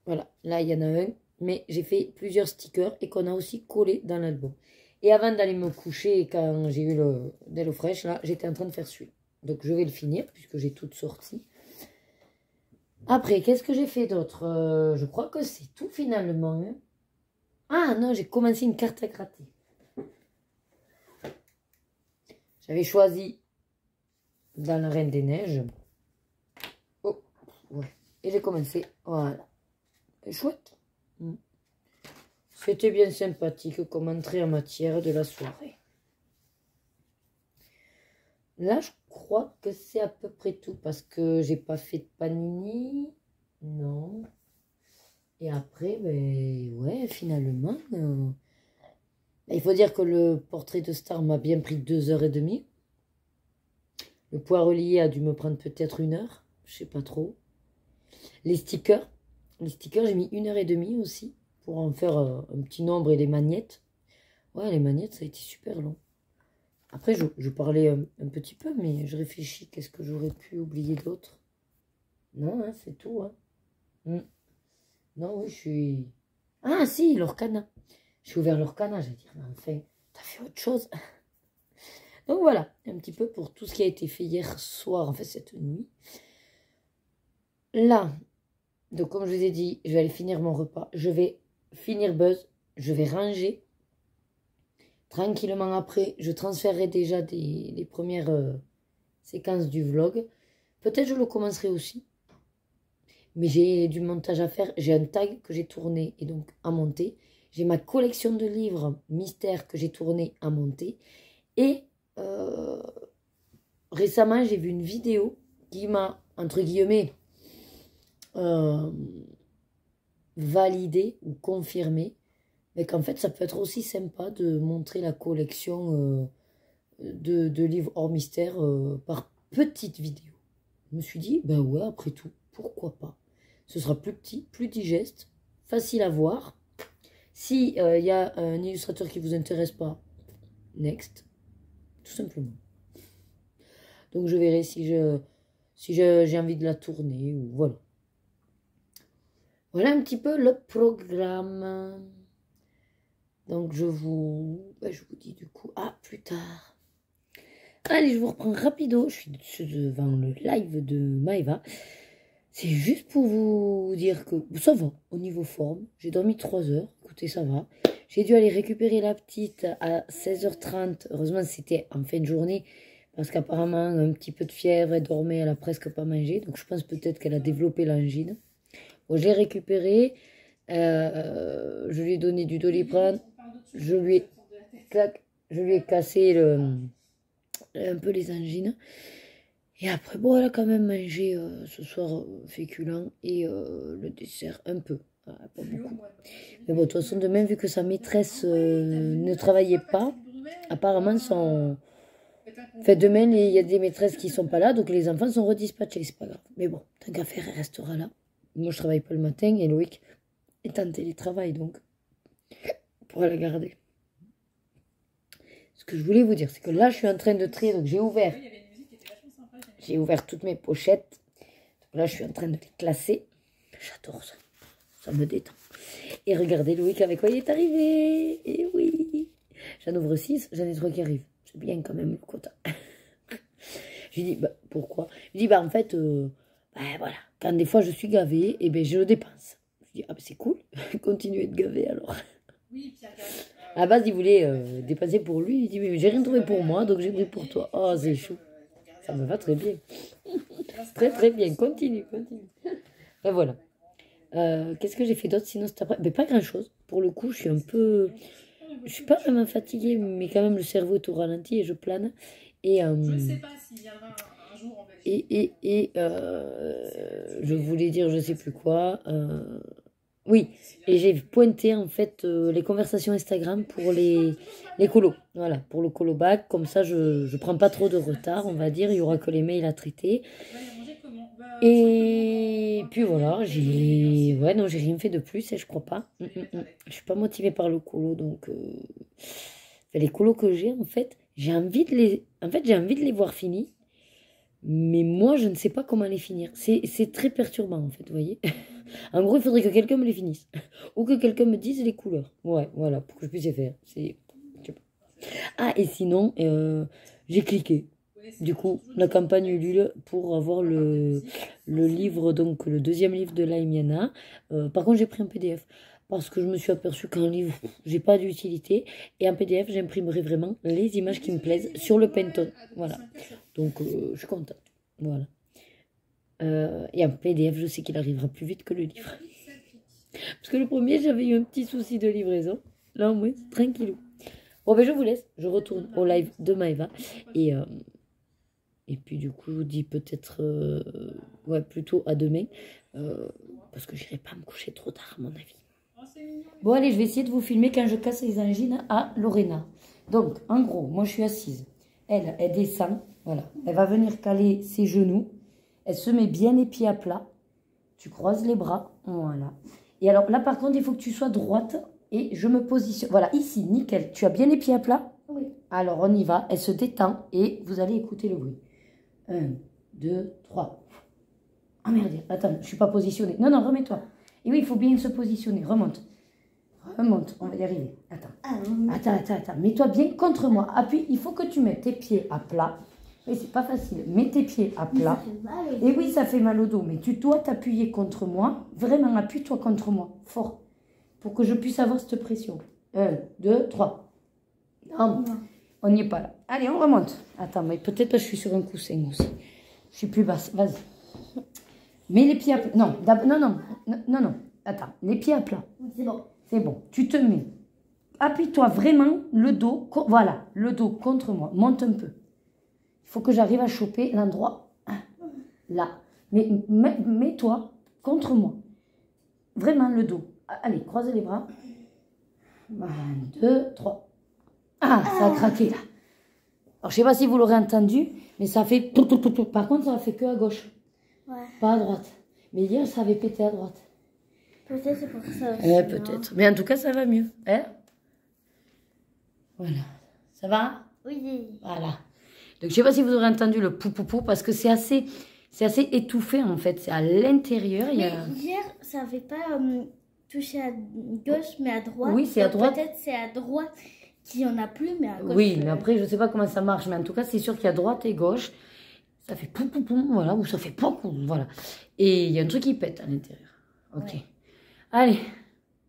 voilà, là il y en a un, mais j'ai fait plusieurs stickers et qu'on a aussi collé dans l'album. Et avant d'aller me coucher, quand j'ai eu le HelloFresh, là, j'étais en train de faire celui-là. Donc je vais le finir, puisque j'ai tout sorti. Après, qu'est-ce que j'ai fait d'autre? Je crois que c'est tout finalement. Hein. Ah non, j'ai commencé une carte à gratter. J'avais choisi dans la Reine des Neiges. Oh, ouais. Et j'ai commencé, voilà. Et chouette. C'était bien sympathique comme entrée en matière de la soirée. Là, je crois que c'est à peu près tout parce que j'ai pas fait de panini. Non. Et après, ben ouais, finalement, il faut dire que le portrait de star m'a bien pris 2h30. Le point relié a dû me prendre peut-être 1 heure. Je sais pas trop. Les stickers, j'ai mis 1h30 aussi pour en faire un petit nombre et les magnettes. Ouais, les magnettes, ça a été super long. Après, je parlais un petit peu, mais je réfléchis. Qu'est-ce que j'aurais pu oublier d'autre? Non, hein, c'est tout. Hein. Non, oui, je suis... Ah, si, l'Orcana. J'ai ouvert l'Orcana, j'allais dire, mais enfin, t'as fait autre chose. Donc voilà, un petit peu pour tout ce qui a été fait hier soir, en fait, cette nuit. Là, donc comme je vous ai dit, je vais aller finir mon repas. Je vais finir Buzz, je vais ranger. Tranquillement après, je transférerai déjà des premières séquences du vlog. Peut-être je le commencerai aussi. Mais j'ai du montage à faire. J'ai un tag que j'ai tourné et donc à monter. J'ai ma collection de livres mystères que j'ai tourné à monter. Et récemment, j'ai vu une vidéo qui m'a, entre guillemets, validé ou confirmé. Mais qu'en fait, ça peut être aussi sympa de montrer la collection de livres hors mystère par petite vidéo. Je me suis dit, ben ouais, après tout, pourquoi pas. Ce sera plus petit, plus digeste, facile à voir. Si y a un illustrateur qui vous intéresse pas, next, tout simplement. Donc je verrai si j'ai envie de la tourner ou voilà. Voilà un petit peu le programme. Donc je vous dis du coup à plus tard. Allez, je vous reprends rapido. Je suis devant le live de Maëva. C'est juste pour vous dire que ça va au niveau forme. J'ai dormi 3 heures. Écoutez, ça va. J'ai dû aller récupérer la petite à 16h30. Heureusement, c'était en fin de journée. Parce qu'apparemment, un petit peu de fièvre, elle dormait, elle a presque pas mangé. Donc je pense peut-être qu'elle a développé l'angine. Bon, j'ai récupéré. Je lui ai donné du Doliprane. Je lui ai cassé un peu les angines. Et après, bon, elle a quand même mangé ce soir féculent et le dessert un peu. Voilà, pas beaucoup. Mais bon, de toute façon, demain, vu que sa maîtresse ne travaillait pas, apparemment, Enfin, demain, il y a des maîtresses qui sont pas là, donc les enfants sont redispatchés, c'est pas grave. Mais bon, tant qu'à faire, elle restera là. Moi, je travaille pas le matin et Loïc est en télétravail, donc on pourra la garder. Ce que je voulais vous dire, c'est que là, je suis en train de trier, donc j'ai ouvert toutes mes pochettes. Donc là, je suis en train de les classer. J'adore ça. Ça me détend. Et regardez Loïc avec quoi il est arrivé. Et oui. J'en ouvre 6, j'en ai 3 qui arrivent. C'est bien quand même le quota. Je lui dis, bah, pourquoi? Je lui dis, bah, en fait, voilà. Quand des fois je suis gavée, et ben je le dépense. Je lui dis, ah, bah, c'est cool. Continuez de gaver alors. Oui, Pierre. À la base, il voulait dépenser pour lui. Il dit, mais j'ai rien trouvé pour moi, donc j'ai pris pour toi. Oh, c'est chou. Ça me va très bien. Très, très bien. Continue. Et voilà. Qu'est-ce que j'ai fait d'autre sinon cet après? Mais pas grand-chose. Pour le coup, je suis un peu... Je suis pas vraiment fatiguée, mais quand même, le cerveau est au ralenti et je plane. Et,
Je ne sais pas s'il viendra un jour en Belgique.
je voulais dire je sais plus quoi. Oui, et j'ai pointé en fait les conversations Instagram pour les colos. Voilà, pour le colo bac. Comme ça, je prends pas trop de retard, on va dire. Il y aura que les mails à traiter. Et puis voilà, j'ai rien fait de plus et je crois pas. Je suis pas motivée par le colo, donc enfin, les colos que j'ai en fait, j'ai envie de les voir finis. Mais moi, je ne sais pas comment les finir. C'est très perturbant, en fait, vous voyez. En gros, il faudrait que quelqu'un me les finisse. Ou que quelqu'un me dise les couleurs. Ouais, voilà, pour que je puisse les faire. Je sais pas. Ah, et sinon, j'ai cliqué. Du coup, la campagne Ulule pour avoir le livre, donc le deuxième livre de Laimiana. Par contre, j'ai pris un PDF. Parce que je me suis aperçue qu'un livre, j'ai pas d'utilité. Et un PDF, j'imprimerai vraiment les images qui me plaisent sur le Penton. Voilà. Donc, je suis contente. Voilà. Et un PDF, je sais qu'il arrivera plus vite que le livre. Parce que le premier, j'avais eu un petit souci de livraison. Là, au moins, tranquillou. Bon, ben, je vous laisse. Je retourne au live de Maëva. Et puis, du coup, je vous dis peut-être, ouais, plutôt à demain. Parce que j'irai pas me coucher trop tard, à mon avis. Bon, allez, je vais essayer de vous filmer quand je casse les angines à Lorena. Donc, en gros, moi, je suis assise. Elle descend. Voilà. Elle va venir caler ses genoux. Elle se met bien les pieds à plat. Tu croises les bras. Voilà. Et alors, là, par contre, il faut que tu sois droite. Et je me positionne. Voilà, ici, nickel. Tu as bien les pieds à plat?
Oui.
Alors, on y va. Elle se détend. Et vous allez écouter le bruit. 1, 2, 3. Ah merde, attends, je ne suis pas positionnée. Non, non, remets-toi. Et oui, il faut bien se positionner. Remonte. Remonte, on va y arriver. Attends. Mets-toi bien contre moi. Appuie, il faut que tu mettes tes pieds à plat. Oui, c'est pas facile. Mets tes pieds à plat. Et oui, ça fait mal au dos. Mais tu dois t'appuyer contre moi. Vraiment, appuie-toi contre moi. Fort. Pour que je puisse avoir cette pression. 1, 2, 3. Non, on n'y est pas là. Allez, on remonte. Attends, mais peut-être que je suis sur un coussin aussi. Je suis plus basse. Vas-y. Mets les pieds à plat. Non. Attends, les pieds à plat.
C'est bon.
C'est bon. Tu te mets. Appuie-toi vraiment le dos. Voilà, le dos contre moi. Monte un peu. Il faut que j'arrive à choper l'endroit là. Mais mets-toi contre moi. Vraiment le dos. Allez, croisez les bras. 1, 2, 3. Ah, ça a craqué là. Alors, je sais pas si vous l'aurez entendu, mais ça fait tout. Par contre, ça a fait que à gauche.
Ouais.
Pas à droite. Mais hier, ça avait pété à droite.
Peut-être c'est pour ça aussi.
Peut-être. Mais en tout cas, ça va mieux. Hein? Voilà. Ça va?
Oui.
Voilà. Donc, je sais pas si vous aurez entendu le pou parce que c'est assez étouffé en fait. C'est à l'intérieur.
Mais hier, ça n'avait pas touché à gauche, mais à droite.
Oui, c'est à droite.
Peut-être c'est à droite qu'il n'y en a plus, mais à gauche.
Oui, mais après, je sais pas comment ça marche. Mais en tout cas, c'est sûr qu'il y a droite et gauche. Ça fait pou, voilà. Ou ça fait pou, voilà. Et il y a un truc qui pète à l'intérieur. Ok. Ouais. Allez.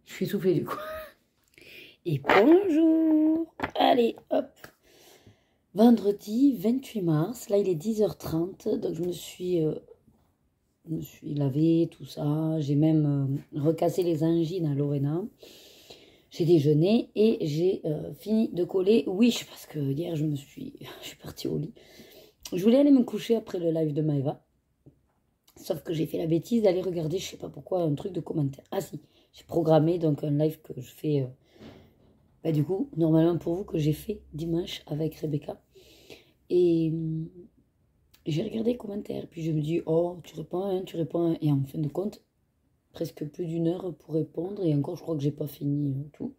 Je suis essoufflée du coup. Et bonjour. Allez, hop. Vendredi 28 mars, là il est 10h30, donc je me suis lavée, tout ça. J'ai même recassé les angines à Lorena. J'ai déjeuné et j'ai fini de coller Wish parce que hier je suis partie au lit. Je voulais aller me coucher après le live de Maëva. Sauf que j'ai fait la bêtise d'aller regarder, je sais pas pourquoi, un truc de commentaire. Ah si, j'ai programmé donc un live que je fais... du coup, normalement pour vous, que j'ai fait dimanche avec Rebecca. Et j'ai regardé les commentaires. Puis je me dis, oh, tu réponds. Et en fin de compte, presque plus d'une heure pour répondre. Et encore, je crois que j'ai pas fini tout.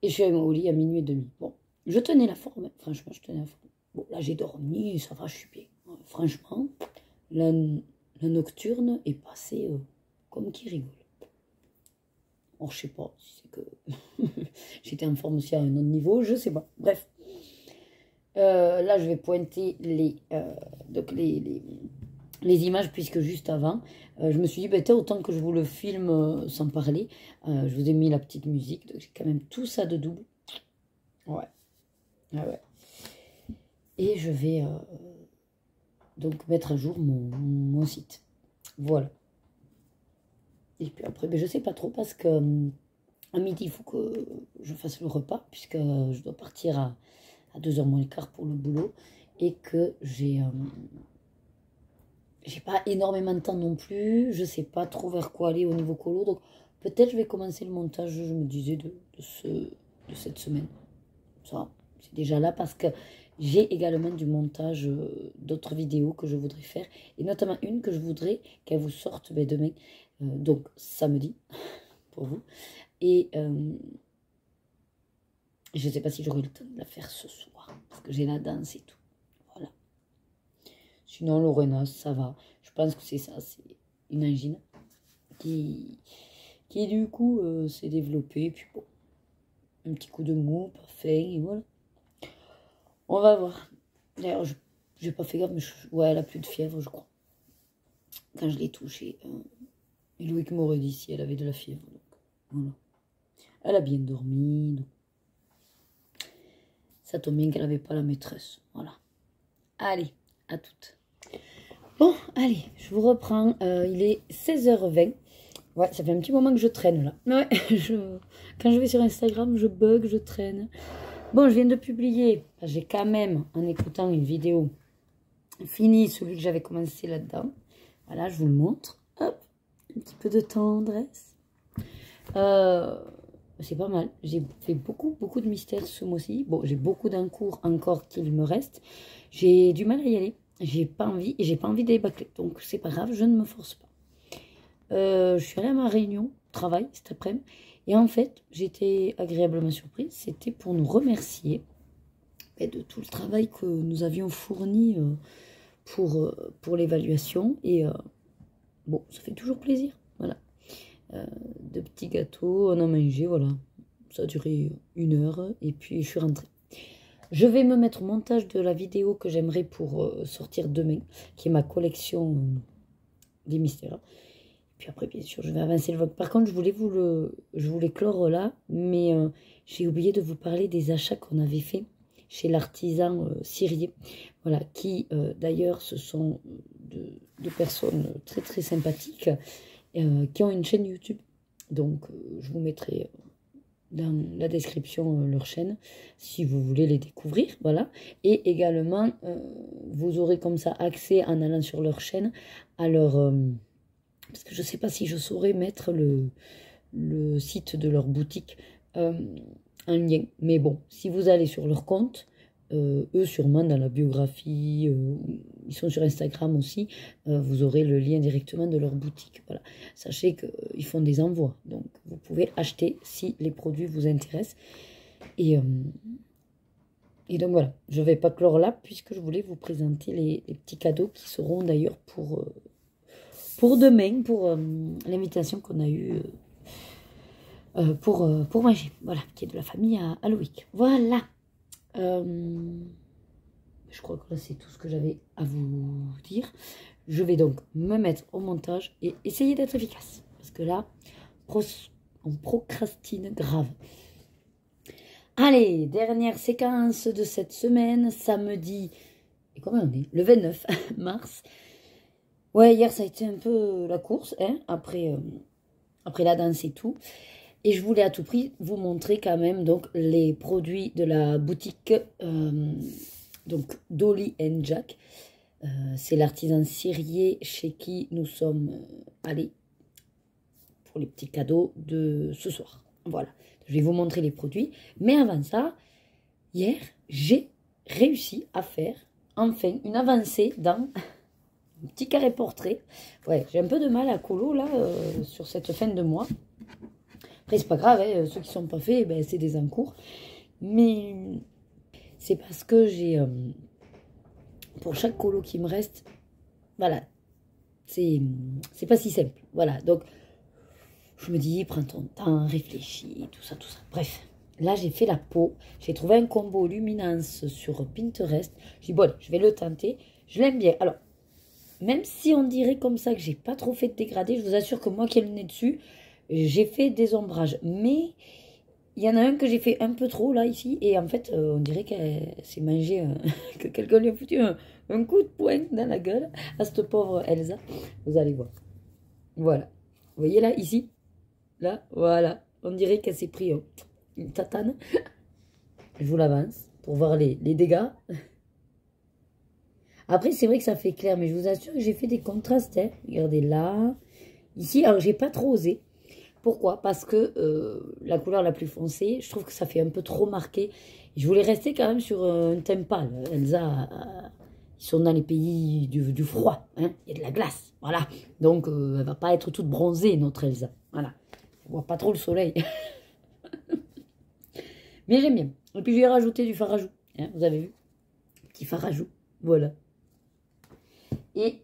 Et je suis allée au lit à minuit et demi. Bon, je tenais la forme. Franchement, je tenais la forme. Bon, là, j'ai dormi, ça va, je suis bien. Franchement, la nocturne est passée comme qui rigole. Or, je sais pas si c'est que j'étais en forme aussi à un autre niveau, je sais pas. Bref. Là, je vais pointer les images, puisque juste avant, je me suis dit, autant que je vous le filme sans parler. Je vous ai mis la petite musique, donc j'ai quand même tout ça de double. Ouais. Ah ouais. Et je vais donc mettre à jour mon site. Voilà. Et puis après, je sais pas trop parce que à midi, il faut que je fasse le repas puisque je dois partir à à 2h moins le quart pour le boulot et que j'ai pas énormément de temps non plus. Je sais pas trop vers quoi aller au niveau colo. Donc peut-être je vais commencer le montage, je me disais, de cette semaine. Ça, c'est déjà là parce que j'ai également du montage d'autres vidéos que je voudrais faire. Et notamment une que je voudrais qu'elle vous sorte demain. Donc samedi, pour vous. Et je ne sais pas si j'aurai le temps de la faire ce soir. Parce que j'ai la danse et tout. Voilà. Sinon, Lorena, ça va. Je pense que c'est ça. C'est une angine qui du coup s'est développée. Et puis bon, un petit coup de mou, pas faim, et voilà. On va voir. D'ailleurs, j'ai pas fait gaffe, mais ouais, elle a plus de fièvre, je crois. Quand je l'ai touchée, Loïc m'aurait dit si elle avait de la fièvre. Donc, voilà. Elle a bien dormi. Donc. Ça tombe bien qu'elle n'avait pas la maîtresse. Voilà. Allez, à toutes. Bon, allez, je vous reprends. Il est 16h20. Ouais, ça fait un petit moment que je traîne là. Ouais, quand je vais sur Instagram, je bug, je traîne. Bon, je viens de publier. J'ai quand même, en écoutant une vidéo, fini celui que j'avais commencé là-dedans. Voilà, je vous le montre. Hop, un petit peu de tendresse. C'est pas mal. J'ai fait beaucoup de mystères ce mois-ci. Bon, j'ai beaucoup d'encours encore qu'il me reste. J'ai du mal à y aller. J'ai pas envie et j'ai pas envie d'aller bâcler. Donc, c'est pas grave, je ne me force pas. Je suis allée à ma réunion travail cet après-midi. Et en fait, j'étais agréablement surprise. C'était pour nous remercier de tout le travail que nous avions fourni pour l'évaluation. Et bon, ça fait toujours plaisir. Voilà. De petits gâteaux, on a mangé, voilà. Ça a duré 1 heure et puis je suis rentrée. Je vais me mettre au montage de la vidéo que j'aimerais pour sortir demain, qui est ma collection des mystères. Puis après, bien sûr, je vais avancer le vlog. Par contre, je voulais clore là, mais j'ai oublié de vous parler des achats qu'on avait fait chez l'artisan Cyrier. Voilà, qui d'ailleurs, ce sont deux personnes très sympathiques qui ont une chaîne YouTube. Donc, je vous mettrai dans la description leur chaîne si vous voulez les découvrir. Voilà. Et également, vous aurez comme ça accès en allant sur leur chaîne à leur... parce que je ne sais pas si je saurais mettre le site de leur boutique en lien. Mais bon, si vous allez sur leur compte, eux sûrement dans la biographie, ils sont sur Instagram aussi, vous aurez le lien directement de leur boutique. Voilà. Sachez qu'ils font des envois, donc vous pouvez acheter si les produits vous intéressent. Et donc voilà, je ne vais pas clore là puisque je voulais vous présenter les petits cadeaux qui seront d'ailleurs pour demain, pour l'invitation qu'on a eue pour manger. Voilà, qui est de la famille à Loïc. Voilà. Je crois que là c'est tout ce que j'avais à vous dire. Je vais donc me mettre au montage et essayer d'être efficace. Parce que là, on procrastine grave. Allez, dernière séquence de cette semaine, samedi, et combien on est? Le 29 mars. Ouais, hier ça a été un peu la course, hein, après la danse et tout. Et je voulais à tout prix vous montrer quand même donc les produits de la boutique donc Dolly & Jack. C'est l'artisan Cyrier chez qui nous sommes allés pour les petits cadeaux de ce soir. Voilà, je vais vous montrer les produits. Mais avant ça, hier, j'ai réussi à faire enfin une avancée dans un petit carré portrait. Ouais, j'ai un peu de mal à colo là sur cette fin de mois. Après, c'est pas grave, hein, ceux qui sont pas faits, ben, c'est des encours. Mais c'est parce que j'ai, pour chaque colo qui me reste, voilà, c'est pas si simple. Voilà, donc, je me dis, prends ton temps, réfléchis, tout ça. Bref, là, j'ai fait la peau. J'ai trouvé un combo luminance sur Pinterest. J'ai dit, bon, allez, je vais le tenter. Je l'aime bien. Alors, même si on dirait comme ça que j'ai pas trop fait de dégradé, je vous assure que moi qui ai le nez dessus, j'ai fait des ombrages, mais il y en a un que j'ai fait un peu trop là ici et en fait on dirait qu'elle s'est mangé que quelqu'un lui a foutu un coup de poing dans la gueule à cette pauvre Elsa. Vous allez voir. Voilà. Vous voyez là, ici, là, voilà. On dirait qu'elle s'est pris une tatane. Je vous l'avance. pour voir les dégâts. Après, c'est vrai que ça fait clair, mais je vous assure que j'ai fait des contrastes. Hein. Regardez là, ici. Alors, j'ai pas trop osé. Pourquoi? Parce que la couleur la plus foncée, je trouve que ça fait un peu trop marqué. Je voulais rester quand même sur un thème pâle. Elsa, ils sont dans les pays du froid. Hein. Il y a de la glace. Voilà. Donc, elle va pas être toute bronzée, notre Elsa. Voilà. Elle voit pas trop le soleil. Mais j'aime bien. Et puis, j'ai rajouté du fard à joues. Hein, vous avez vu? Petit fard à joues. Voilà. Et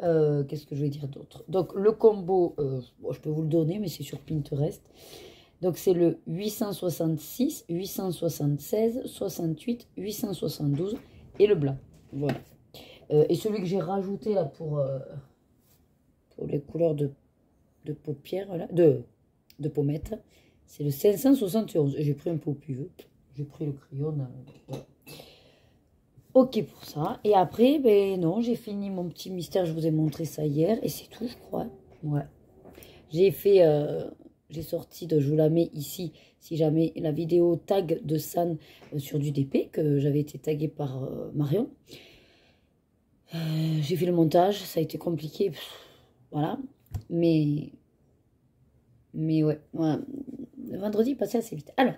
qu'est-ce que je vais dire d'autre? Donc, le combo, bon, je peux vous le donner, mais c'est sur Pinterest. Donc, c'est le 866, 876, 68, 872 et le blanc. Voilà. Et celui que j'ai rajouté là pour les couleurs de paupières, là, de pommettes, c'est le 571. J'ai pris un peu au pivot. J'ai pris le crayon. Voilà. Ok pour ça. Et après, ben non, j'ai fini mon petit mystère. Je vous ai montré ça hier. Et c'est tout, je crois. Ouais. J'ai fait... j'ai sorti, je vous la mets ici, si jamais, la vidéo tag de San sur du DP, que j'avais été taguée par Marion. J'ai fait le montage. Ça a été compliqué. Voilà. Mais ouais. Voilà. Le vendredi, passé assez vite. Alors.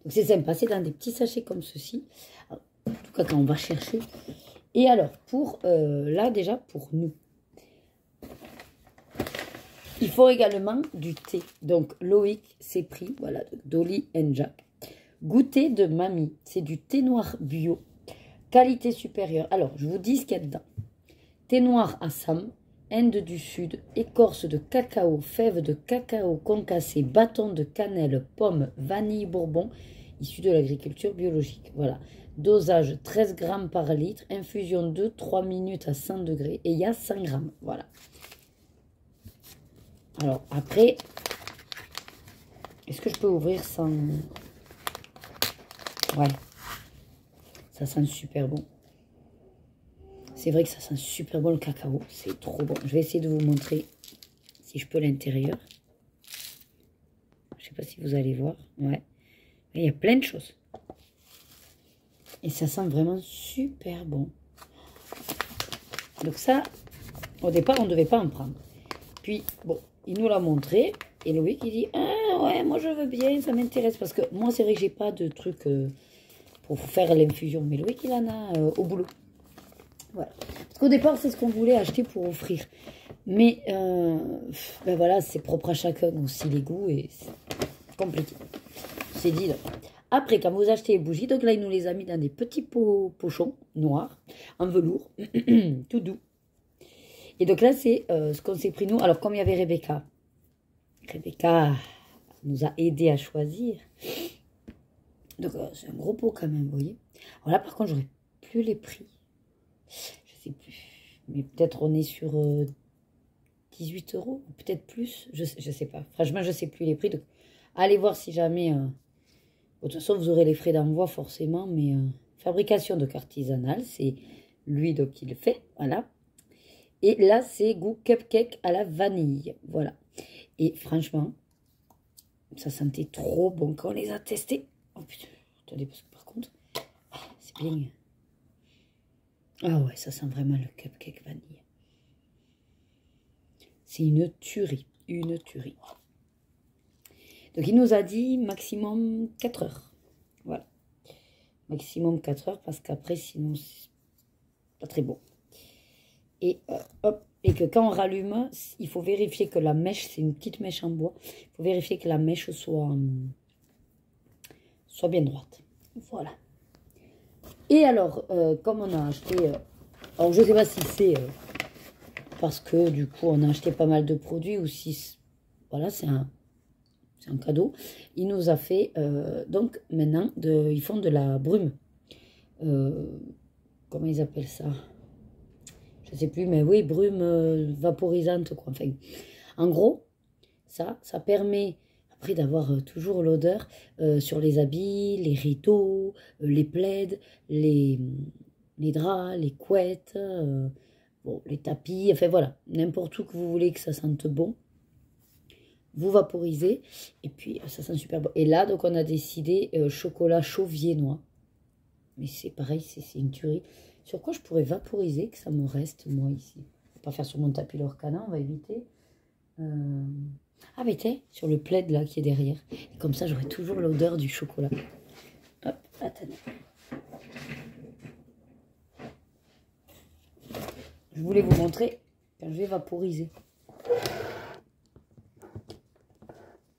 Donc c'est sympa. C'est dans des petits sachets comme ceci. Alors, en tout cas, quand on va chercher. Et alors, pour là, déjà, pour nous, il faut également du thé. Donc, Loïc s'est pris, voilà, Dolly and Jack. Goûter de mamie. C'est du thé noir bio. Qualité supérieure. Alors, je vous dis ce qu'il y a dedans. Thé noir Assam, Inde du Sud, écorce de cacao, fèves de cacao concassées, bâton de cannelle, pomme, vanille bourbon, issu de l'agriculture biologique. Voilà. Dosage 13 grammes par litre, infusion de 3 minutes à 100 degrés et il y a 100 grammes. Voilà. Alors après, est-ce que je peux ouvrir sans... Ouais. Ça sent super bon. C'est vrai que ça sent super bon le cacao. C'est trop bon. Je vais essayer de vous montrer si je peux l'intérieur. Je ne sais pas si vous allez voir. Ouais. Il y a plein de choses. Et ça sent vraiment super bon. Donc ça, au départ, on ne devait pas en prendre. Puis, bon, il nous l'a montré. Et Loïc, il dit, ah ouais, moi je veux bien, ça m'intéresse. Parce que moi, c'est vrai que j'ai pas de truc pour faire l'infusion. Mais Loïc, il en a au boulot. Voilà. Parce qu'au départ, c'est ce qu'on voulait acheter pour offrir. Mais, ben voilà, c'est propre à chacun aussi les goûts. Et c'est compliqué. C'est dit, là. Après, quand vous achetez les bougies, donc là, il nous les a mis dans des petits pochons noirs, en velours, tout doux. Et donc là, c'est ce qu'on s'est pris nous. Alors, comme il y avait Rebecca nous a aidé à choisir. Donc, c'est un gros pot quand même, vous voyez. Alors là, par contre, j'aurais plus les prix. Je sais plus. Mais peut-être on est sur 18 €, peut-être plus. Je sais pas. Franchement, je sais plus les prix. Donc, allez voir si jamais... de toute façon, vous aurez les frais d'envoi forcément, mais fabrication de artisanale, c'est lui donc qui le fait, voilà. Et là, c'est goût cupcake à la vanille, voilà. Et franchement, ça sentait trop bon quand on les a testés. Oh putain, attendez, parce que par contre, c'est bien. Ah ouais, ça sent vraiment le cupcake vanille. C'est une tuerie, une tuerie. Donc, il nous a dit maximum 4 heures. Voilà. Maximum 4 heures parce qu'après, sinon, c'est pas très bon. Et hop. Et que quand on rallume, il faut vérifier que la mèche, c'est une petite mèche en bois. Il faut vérifier que la mèche soit bien droite. Voilà. Et alors, comme on a acheté... alors, je ne sais pas si c'est parce que, du coup, on a acheté pas mal de produits ou si... Voilà, c'est un cadeau. Il nous a fait, donc, maintenant, ils font de la brume. Comment ils appellent ça? Je ne sais plus, mais oui, brume vaporisante, quoi. Enfin, en gros, ça permet, après, d'avoir toujours l'odeur sur les habits, les rideaux, les plaids, les draps, les couettes, bon, les tapis, enfin, voilà. N'importe où que vous voulez que ça sente bon. Vous vaporisez et puis ça sent super bon. Et là, donc, on a décidé chocolat chaud viennois. Mais c'est pareil, c'est une tuerie. Sur quoi je pourrais vaporiser que ça me reste, moi, ici. On va pas faire sur mon tapis l'orcana, on va éviter. Ah, mais t'es sur le plaid, là, qui est derrière. Et comme ça, j'aurai toujours l'odeur du chocolat. Hop, attendez. Je voulais vous montrer quand je vais vaporiser.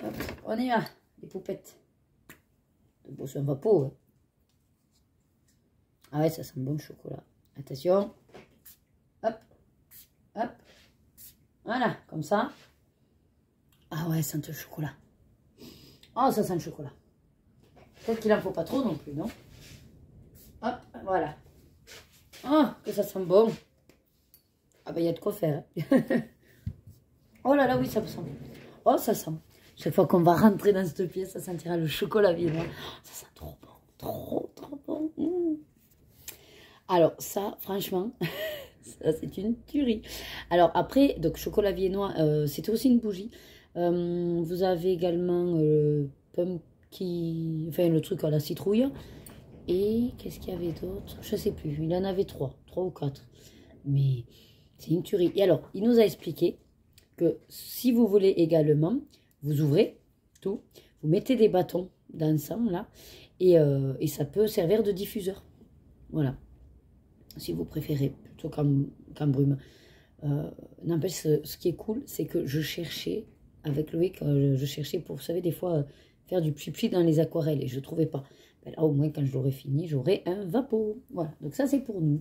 Hop, on y va, les poupettes. Bon, c'est un vapo, hein. Ah ouais, ça sent bon le chocolat. Attention. Hop. Hop. Voilà, comme ça. Ah ouais, ça sent le chocolat. Oh, ça sent le chocolat. Peut-être qu'il n'en faut pas trop non plus, non? Hop, voilà. Oh, que ça sent bon. Ah ben, il y a de quoi faire. Hein. Oh là là, oui, ça sent. Oh, ça sent. Chaque fois qu'on va rentrer dans cette pièce, ça sentira le chocolat viennois. Ça sent trop bon. Trop, trop bon. Mmh. Alors, ça, franchement, ça, c'est une tuerie. Alors, après, donc, chocolat viennois, c'était aussi une bougie. Vous avez également pumpkin, enfin, le truc à la citrouille. Et qu'est-ce qu'il y avait d'autre? Je ne sais plus. Il en avait trois ou quatre. Mais c'est une tuerie. Et alors, il nous a expliqué que si vous voulez également, vous ouvrez tout, vous mettez des bâtons d'encens là, et ça peut servir de diffuseur. Voilà. Si vous préférez, plutôt qu'en brume. N'empêche, ce qui est cool, c'est que je cherchais, avec Loïc, je cherchais pour, vous savez, des fois, faire du pli-pli dans les aquarelles, et je ne trouvais pas. Ben là, au moins, quand je l'aurai fini, j'aurai un vapeau. Voilà, donc ça, c'est pour nous.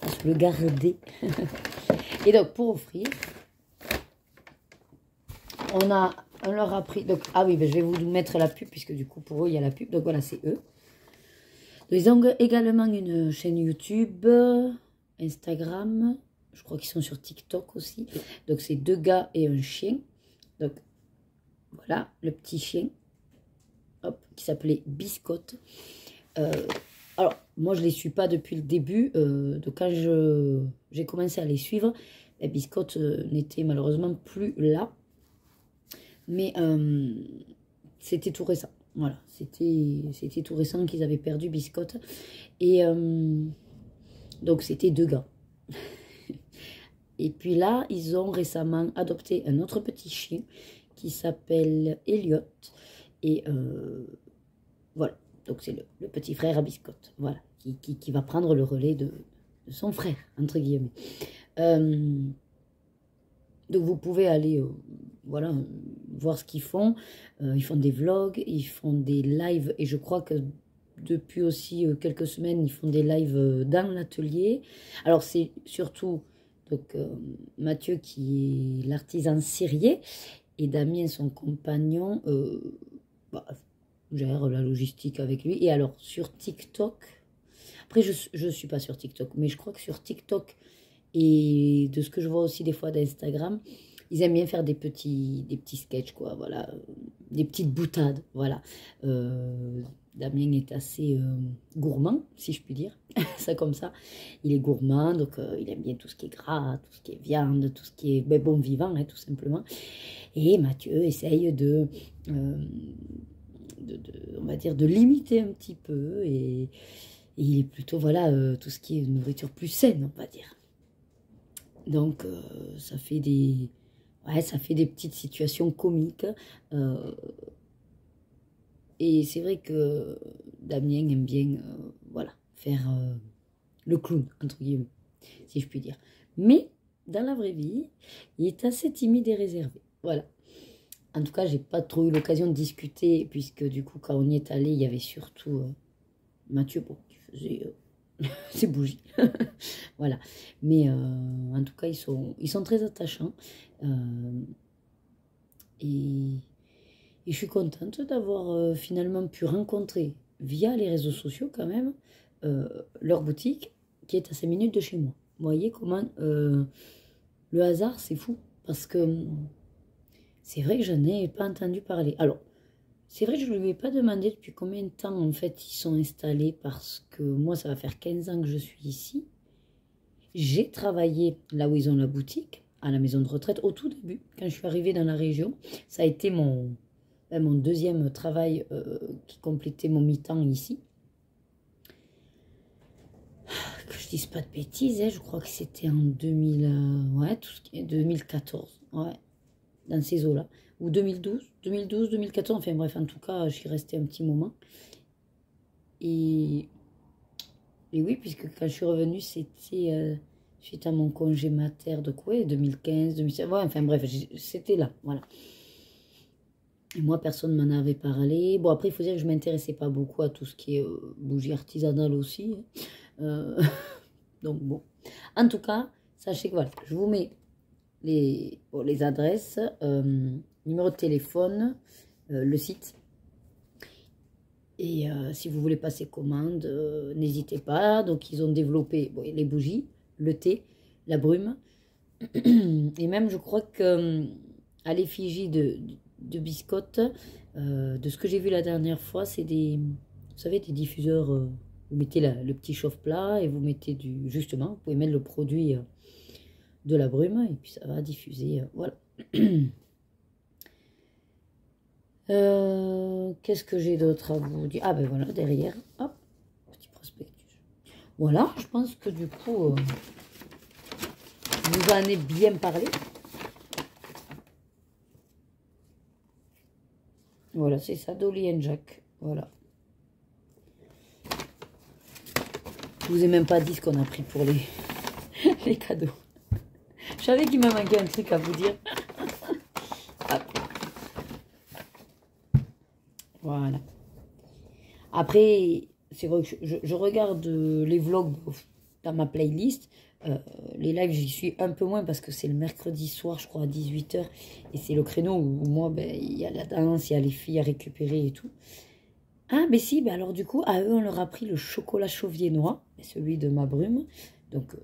On va se le garder. Et donc, pour offrir, on leur a pris... Donc, ah oui, ben, je vais vous mettre la pub, puisque du coup, pour eux, il y a la pub. Donc, voilà, c'est eux. Ils ont également une chaîne YouTube, Instagram. Je crois qu'ils sont sur TikTok aussi. Donc, c'est 2 gars et un chien. Donc, voilà, le petit chien. Hop, qui s'appelait Biscotte. Alors, moi, je ne les suis pas depuis le début. Donc, quand j'ai commencé à les suivre, la Biscotte n'était malheureusement plus là. Mais c'était tout récent. Voilà, c'était tout récent qu'ils avaient perdu Biscotte. Et donc, c'était 2 gars. Et puis là, ils ont récemment adopté un autre petit chien qui s'appelle Elliot. Et voilà, donc c'est le petit frère à Biscotte, voilà, qui va prendre le relais de son frère, entre guillemets. Donc vous pouvez aller, voilà, voir ce qu'ils font. Ils font des vlogs, ils font des lives, et je crois que depuis aussi quelques semaines, ils font des lives dans l'atelier. Alors c'est surtout donc, Mathieu qui est l'artisan cirier, et Damien, son compagnon, gère la logistique avec lui. Et alors, sur TikTok, après, je ne suis pas sur TikTok, mais je crois que sur TikTok, et de ce que je vois aussi des fois d'Instagram, ils aiment bien faire des petits sketchs, quoi, voilà, des petites boutades, voilà. Damien est assez gourmand, si je puis dire, ça comme ça. Il est gourmand, donc il aime bien tout ce qui est gras, tout ce qui est viande, tout ce qui est bon vivant, hein, tout simplement. Et Mathieu essaye on va dire, de limiter un petit peu, et il est plutôt, voilà, tout ce qui est nourriture plus saine, on va dire. Donc, ça fait des petites situations comiques. Et c'est vrai que Damien aime bien, voilà, faire le clown, entre guillemets, si je puis dire. Mais, dans la vraie vie, il est assez timide et réservé. Voilà. En tout cas, j'ai pas trop eu l'occasion de discuter, puisque du coup, quand on y est allé, il y avait surtout Mathieu, bon, qui faisait ses bougies. Voilà. Mais en tout cas, ils sont très attachants. Et je suis contente d'avoir finalement pu rencontrer, via les réseaux sociaux quand même, leur boutique, qui est à 5 minutes de chez moi. Vous voyez comment le hasard, c'est fou. Parce que c'est vrai que je n'ai pas entendu parler. Alors, c'est vrai que je ne lui ai pas demandé depuis combien de temps, en fait, ils sont installés, parce que moi, ça va faire 15 ans que je suis ici. J'ai travaillé là où ils ont la boutique, à la maison de retraite, au tout début, quand je suis arrivée dans la région. Ça a été mon deuxième travail qui complétait mon mi-temps ici. que je dise pas de bêtises, hein, je crois que c'était en 2000, ouais, tout ce qui est 2014, ouais, dans ces eaux-là. Ou 2012, 2014, enfin bref, en tout cas, j'y restais un petit moment. Et oui, puisque quand je suis revenue, c'était suite à mon congé mater de quoi, 2015, 2016, ouais, enfin bref, c'était là, voilà. Et moi, personne ne m'en avait parlé. Bon, après, il faut dire que je ne m'intéressais pas beaucoup à tout ce qui est bougie artisanale aussi. Donc bon. En tout cas, sachez que voilà, je vous mets les adresses, numéro de téléphone, le site. Et si vous voulez passer commande, n'hésitez pas. Donc ils ont développé les bougies, le thé, la brume. Et même je crois que à l'effigie de biscottes, de ce que j'ai vu la dernière fois, c'est des, vous savez, des diffuseurs, vous mettez le petit chauffe-plat et vous mettez justement, vous pouvez mettre le produit de la brume et puis ça va diffuser, voilà. Qu'est-ce que j'ai d'autre à vous dire? Ah ben voilà, derrière, hop, petit prospectus. Voilà, je pense que du coup, je vous en ai bien parlé. Voilà, c'est ça, Dolly & Jack, voilà. Je vous ai même pas dit ce qu'on a pris pour les cadeaux. Je savais qu'il me manquait un truc à vous dire. Voilà. Après, c'est vrai que je regarde les vlogs dans ma playlist. Les lives, j'y suis un peu moins parce que c'est le mercredi soir, je crois, à 18 h. Et c'est le créneau où moi, ben, il y a la danse, il y a les filles à récupérer et tout. Ah, mais si, ben alors du coup, à eux, on leur a pris le chocolat chaud viennois, celui de ma brume. Donc,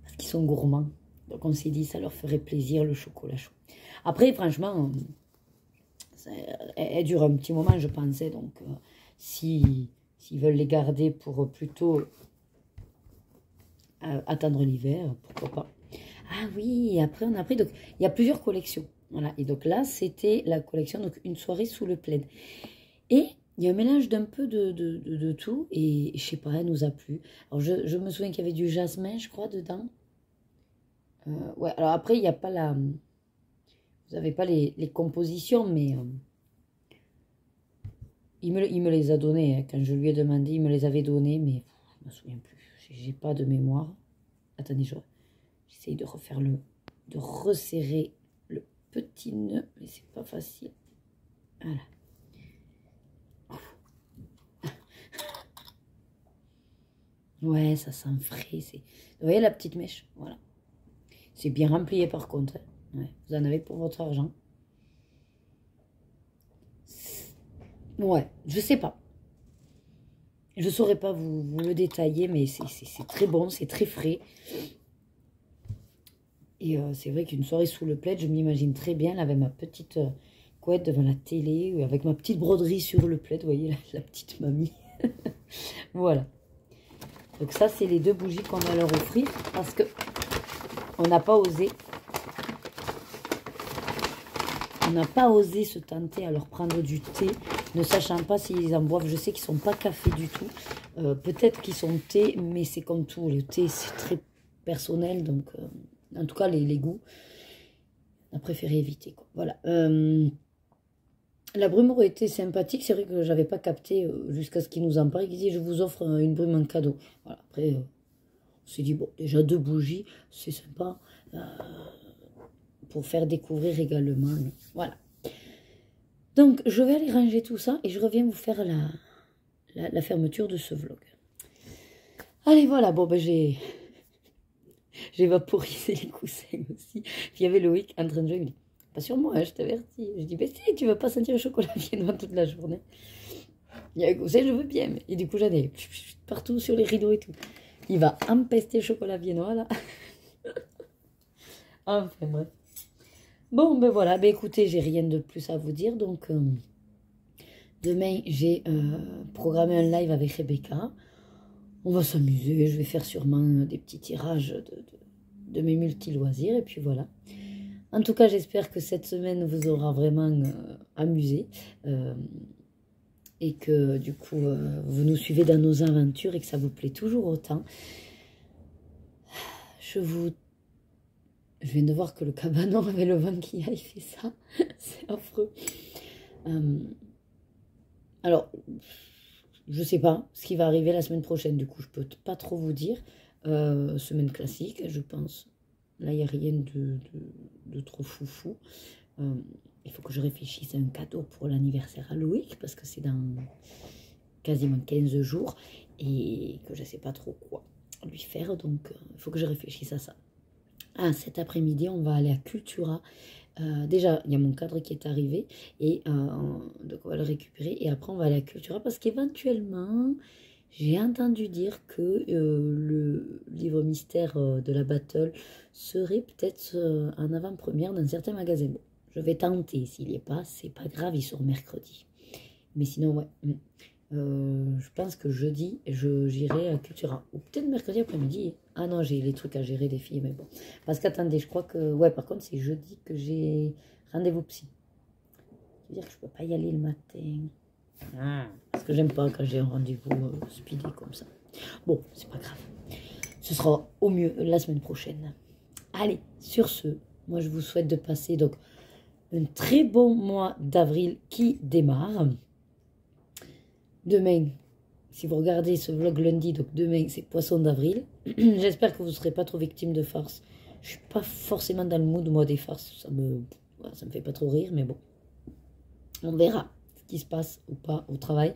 parce qu'ils sont gourmands. Donc, on s'est dit, ça leur ferait plaisir, le chocolat chaud. Après, franchement, elle dure un petit moment, je pensais. Donc, s'ils veulent les garder pour plutôt attendre l'hiver, pourquoi pas. Ah oui, après, on a pris... Donc, il y a plusieurs collections. Voilà. Et donc là, c'était la collection, donc une soirée sous le plaid. Et il y a un mélange d'un peu de tout. Et je sais pas, elle nous a plu. Alors, je me souviens qu'il y avait du jasmin, je crois, dedans. Ouais, alors après, il n'y a pas la... Vous n'avez pas les compositions, mais... Il me les a données. Hein. Quand je lui ai demandé, il me les avait données, mais je ne me souviens plus. J'ai pas de mémoire. Attendez, j'essaye de refaire de resserrer le petit nœud, mais c'est pas facile. Voilà. Ouais, ça sent frais. Vous voyez la petite mèche? Voilà. C'est bien rempli par contre. Hein. Ouais, vous en avez pour votre argent. Ouais, je sais pas. Je ne saurais pas vous le détailler, mais c'est très bon, c'est très frais. Et c'est vrai qu'une soirée sous le plaid, je m'imagine très bien, là, avec ma petite couette devant la télé, avec ma petite broderie sur le plaid, vous voyez, la petite mamie. Voilà. Donc ça, c'est les deux bougies qu'on va leur offrir, parce que on n'a pas osé... On n'a pas osé se tenter à leur prendre du thé, ne sachant pas s'ils en boivent. Je sais qu'ils ne sont pas café du tout. Peut-être qu'ils sont thé, mais c'est comme tout. Le thé, c'est très personnel. Donc, en tout cas, les goûts, on a préféré éviter. Quoi. Voilà. La brume aurait été sympathique. C'est vrai que je n'avais pas capté jusqu'à ce qu'ils nous en parlent. Ils disaient, je vous offre une brume en cadeau. Voilà. Après, on s'est dit, bon, déjà 2 bougies, c'est sympa. Pour faire découvrir également. Voilà. Donc, je vais aller ranger tout ça et je reviens vous faire la fermeture de ce vlog. Allez, voilà. Bon, ben, j'ai vaporisé les coussins aussi. Puis, il y avait Loïc en train de jouer. Il me dit, pas sur moi, hein, je t'avertis. Je dis, ben si, tu ne veux pas sentir le chocolat viennois toute la journée. Il y a un coussin, je veux bien. Mais... Et du coup, j'en ai partout sur les rideaux et tout. Il va empester le chocolat viennois, là. Enfin, bref. Bon, ben voilà, ben écoutez, j'ai rien de plus à vous dire. Donc, demain, j'ai programmé un live avec Rebecca. On va s'amuser. Je vais faire sûrement des petits tirages de mes multi-loisirs. Et puis voilà. En tout cas, j'espère que cette semaine vous aura vraiment amusé. Et que du coup, vous nous suivez dans nos aventures et que ça vous plaît toujours autant. Je viens de voir que le cabanon avec le vent qui a, il fait ça. C'est affreux. Alors, je sais pas ce qui va arriver la semaine prochaine. Du coup, je peux pas trop vous dire. Semaine classique, je pense. Là, il n'y a rien de trop foufou. Il faut que je réfléchisse à un cadeau pour l'anniversaire à Loïc, parce que c'est dans quasiment 15 jours, et que je ne sais pas trop quoi lui faire, donc il faut que je réfléchisse à ça. Ah, cet après-midi, on va aller à Cultura. Déjà, il y a mon cadre qui est arrivé, et donc on va le récupérer, et après on va aller à Cultura, parce qu'éventuellement, j'ai entendu dire que le livre mystère de la Battle serait peut-être en avant-première dans certains magasins. Bon, je vais tenter, s'il n'y est pas, c'est pas grave, il sort mercredi. Mais sinon, ouais, je pense que jeudi, j'irai à Cultura. Ou peut-être mercredi après-midi. Ah non, j'ai les trucs à gérer des filles, mais bon. Parce qu'attendez, je crois que... Ouais, par contre, c'est jeudi que j'ai rendez-vous psy. Ça veut dire que je peux pas y aller le matin. Parce que j'aime pas quand j'ai un rendez-vous speedy comme ça. Bon, c'est pas grave. Ce sera au mieux la semaine prochaine. Allez, sur ce, moi je vous souhaite de passer donc un très bon mois d'avril qui démarre. Demain, si vous regardez ce vlog lundi, donc demain c'est Poisson d'avril. J'espère que vous ne serez pas trop victime de farces. Je suis pas forcément dans le mood moi des farces. Ça me fait pas trop rire, mais bon. On verra ce qui se passe ou pas au travail.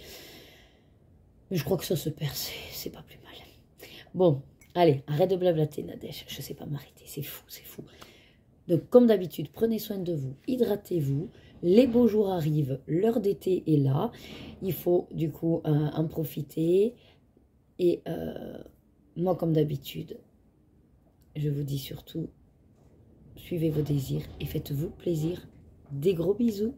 Mais je crois que ça se perd, c'est pas plus mal. Bon, allez, arrête de blablater Nadège. Je sais pas m'arrêter, c'est fou, c'est fou. Donc comme d'habitude, prenez soin de vous, hydratez-vous. Les beaux jours arrivent, l'heure d'été est là. Il faut du coup en profiter. Et moi, comme d'habitude, je vous dis surtout, suivez vos désirs et faites-vous plaisir. Des gros bisous.